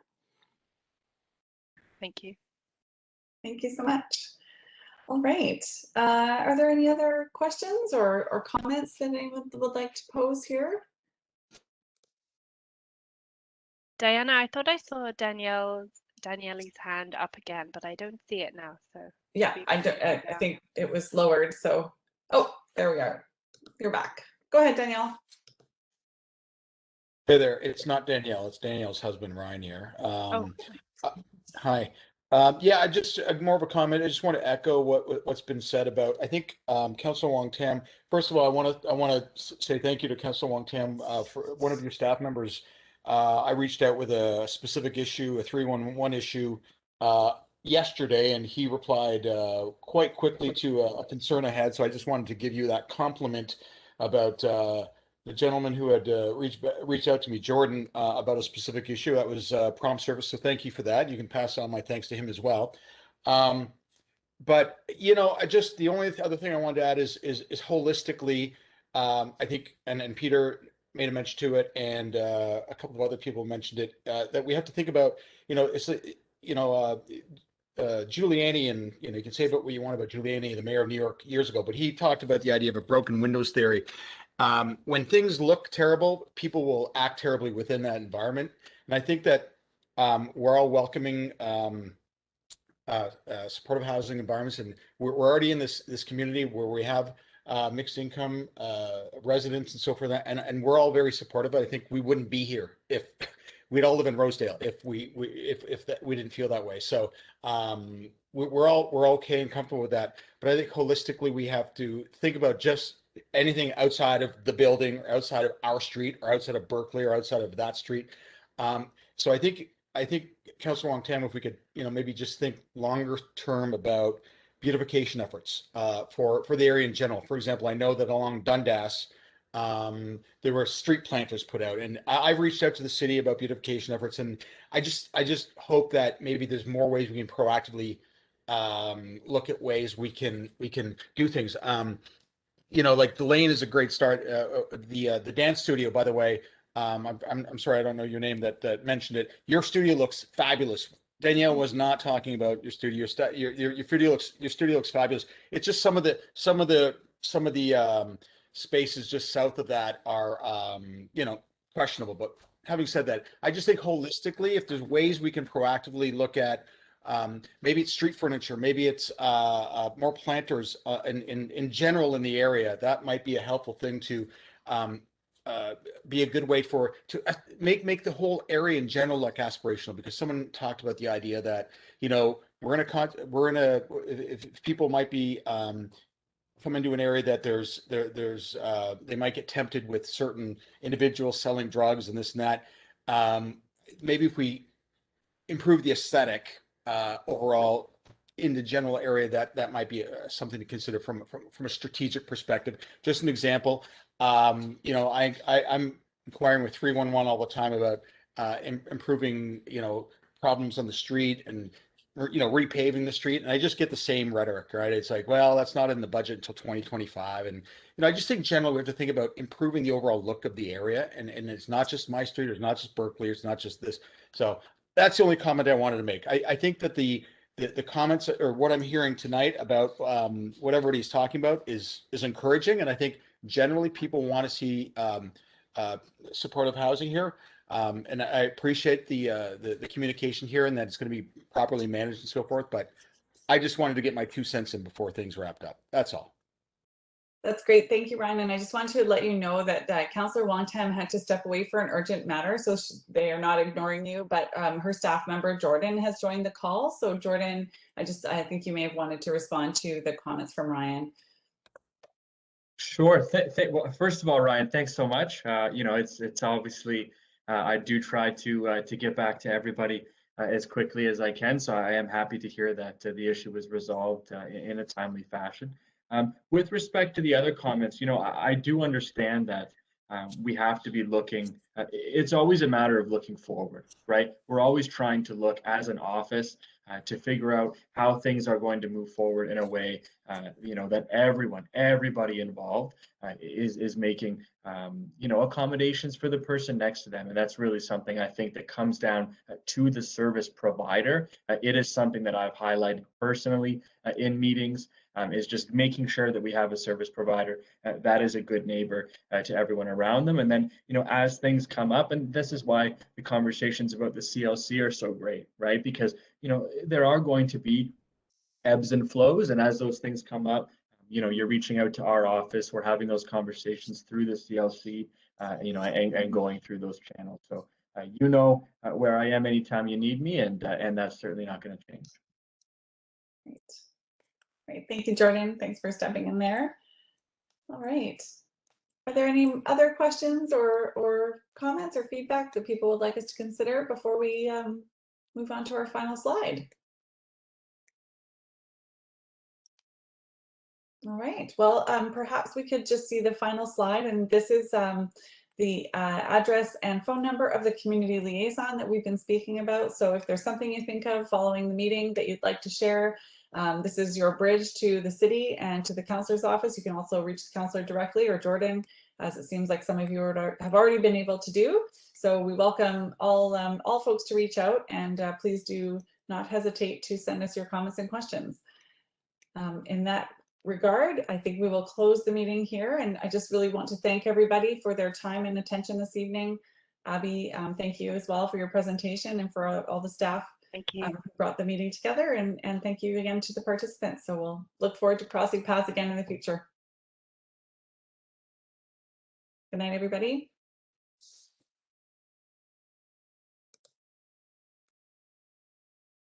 Thank you. Thank you so much. All right. Are there any other questions or comments that anyone would like to pose here? Diana, I thought I saw Daniele's hand up again, but I don't see it now. So Yeah, maybe I think it was lowered. So, oh, there we are. You're back. Go ahead, Danielle. Hey there, it's not Danielle, it's Danielle's husband, Ryan here. Hi. Yeah, I just more of a comment. I just want to echo what's been said about. I think Councilor Wong Tam. First of all, I want to say thank you to Councilor Wong Tam for one of your staff members. I reached out with a specific issue, a 311 issue, yesterday, and he replied quite quickly to a concern I had. So I just wanted to give you that compliment about. The gentleman who had reached out to me, Jordan, about a specific issue. That was prompt service. So thank you for that. You can pass on my thanks to him as well. But you know, the only other thing I wanted to add is holistically, I think, and Peter made a mention to it, and a couple of other people mentioned it, that we have to think about. You know, it's Giuliani, and you can say about what you want about Giuliani, the mayor of New York, years ago, but he talked about the idea of a broken windows theory. When things look terrible, people will act terribly within that environment. And I think that we're all welcoming supportive housing environments, and we're already in this community where we have mixed income residents and so forth, and we're all very supportive. I think we wouldn't be here if we'd all live in Rosedale if we didn't feel that way. So we're okay and comfortable with that. But I think holistically we have to think about just anything outside of the building, or outside of our street, or outside of Berkeley, or outside of that street. So I think Councilor Wong Tam, if we could, maybe just think longer term about beautification efforts for the area in general. For example, I know that along Dundas, there were street planters put out, and I've reached out to the city about beautification efforts, and I just hope that maybe there's more ways we can proactively look at ways we can do things. Like the Lane is a great start. The dance studio, by the way, I'm sorry, I don't know your name that mentioned it. Your studio looks fabulous. Danielle was not talking about your studio. Your studio looks fabulous. It's just some of the spaces just south of that are questionable. But having said that, I just think holistically, if there's ways we can proactively look at, maybe it's street furniture, maybe it's more planters in general in the area. That might be a helpful thing to be a good way to make the whole area in general look aspirational. Because someone talked about the idea that if people might be come into an area that they might get tempted with certain individuals selling drugs and this and that. Maybe if we improve the aesthetic overall in the general area, that might be something to consider from a strategic perspective. Just an example, I'm inquiring with 311 all the time about improving problems on the street and repaving the street, and I just get the same rhetoric, right? It's like, well, that's not in the budget until 2025, and I just think generally we have to think about improving the overall look of the area, and it's not just my street, it's not just Berkeley, it's not just this. So that's the only comment I wanted to make. I think that the comments, or what I'm hearing tonight about what everybody's talking about is encouraging, and I think generally people want to see supportive housing here. And I appreciate the communication here, and that it's going to be properly managed and so forth. But I just wanted to get my 2 cents in before things wrapped up. That's all. That's great. Thank you, Ryan. And I just wanted to let you know that Councillor Wong Tam had to step away for an urgent matter. So they are not ignoring you, but her staff member, Jordan, has joined the call. So Jordan, I think you may have wanted to respond to the comments from Ryan. Sure. Well, first of all, Ryan, thanks so much. It's obviously, I do try to get back to everybody as quickly as I can. So I am happy to hear that the issue was resolved in a timely fashion. With respect to the other comments, I do understand that we have to be looking it's always a matter of looking forward, right? We're always trying to look as an office to figure out how things are going to move forward in a way, that everybody involved is making, accommodations for the person next to them. And that's really something I think that comes down to the service provider. It is something that I've highlighted personally in meetings, is just making sure that we have a service provider that is a good neighbor to everyone around them. And then, as things come up, and this is why the conversations about the CLC are so great, right? Because, there are going to be ebbs and flows. And as those things come up, you're reaching out to our office, we're having those conversations through the CLC, and going through those channels. So, where I am anytime you need me, and that's certainly not going to change. Great. Great. Thank you, Jordan. Thanks for stepping in there. All right. Are there any other questions or comments or feedback that people would like us to consider before we move on to our final slide? All right. Well, perhaps we could just see the final slide, and this is the address and phone number of the community liaison that we've been speaking about. So if there's something you think of following the meeting that you'd like to share, this is your bridge to the city and to the councillor's office. You can also reach the councillor directly, or Jordan, as it seems like some of you have already been able to do. So we welcome all folks to reach out, and please do not hesitate to send us your comments and questions. In that regard, I think we will close the meeting here, and I just really want to thank everybody for their time and attention this evening. Abby, thank you as well for your presentation, and for all the staff Thank you. who brought the meeting together, and thank you again to the participants. So we'll look forward to crossing paths again in the future. Good night, everybody.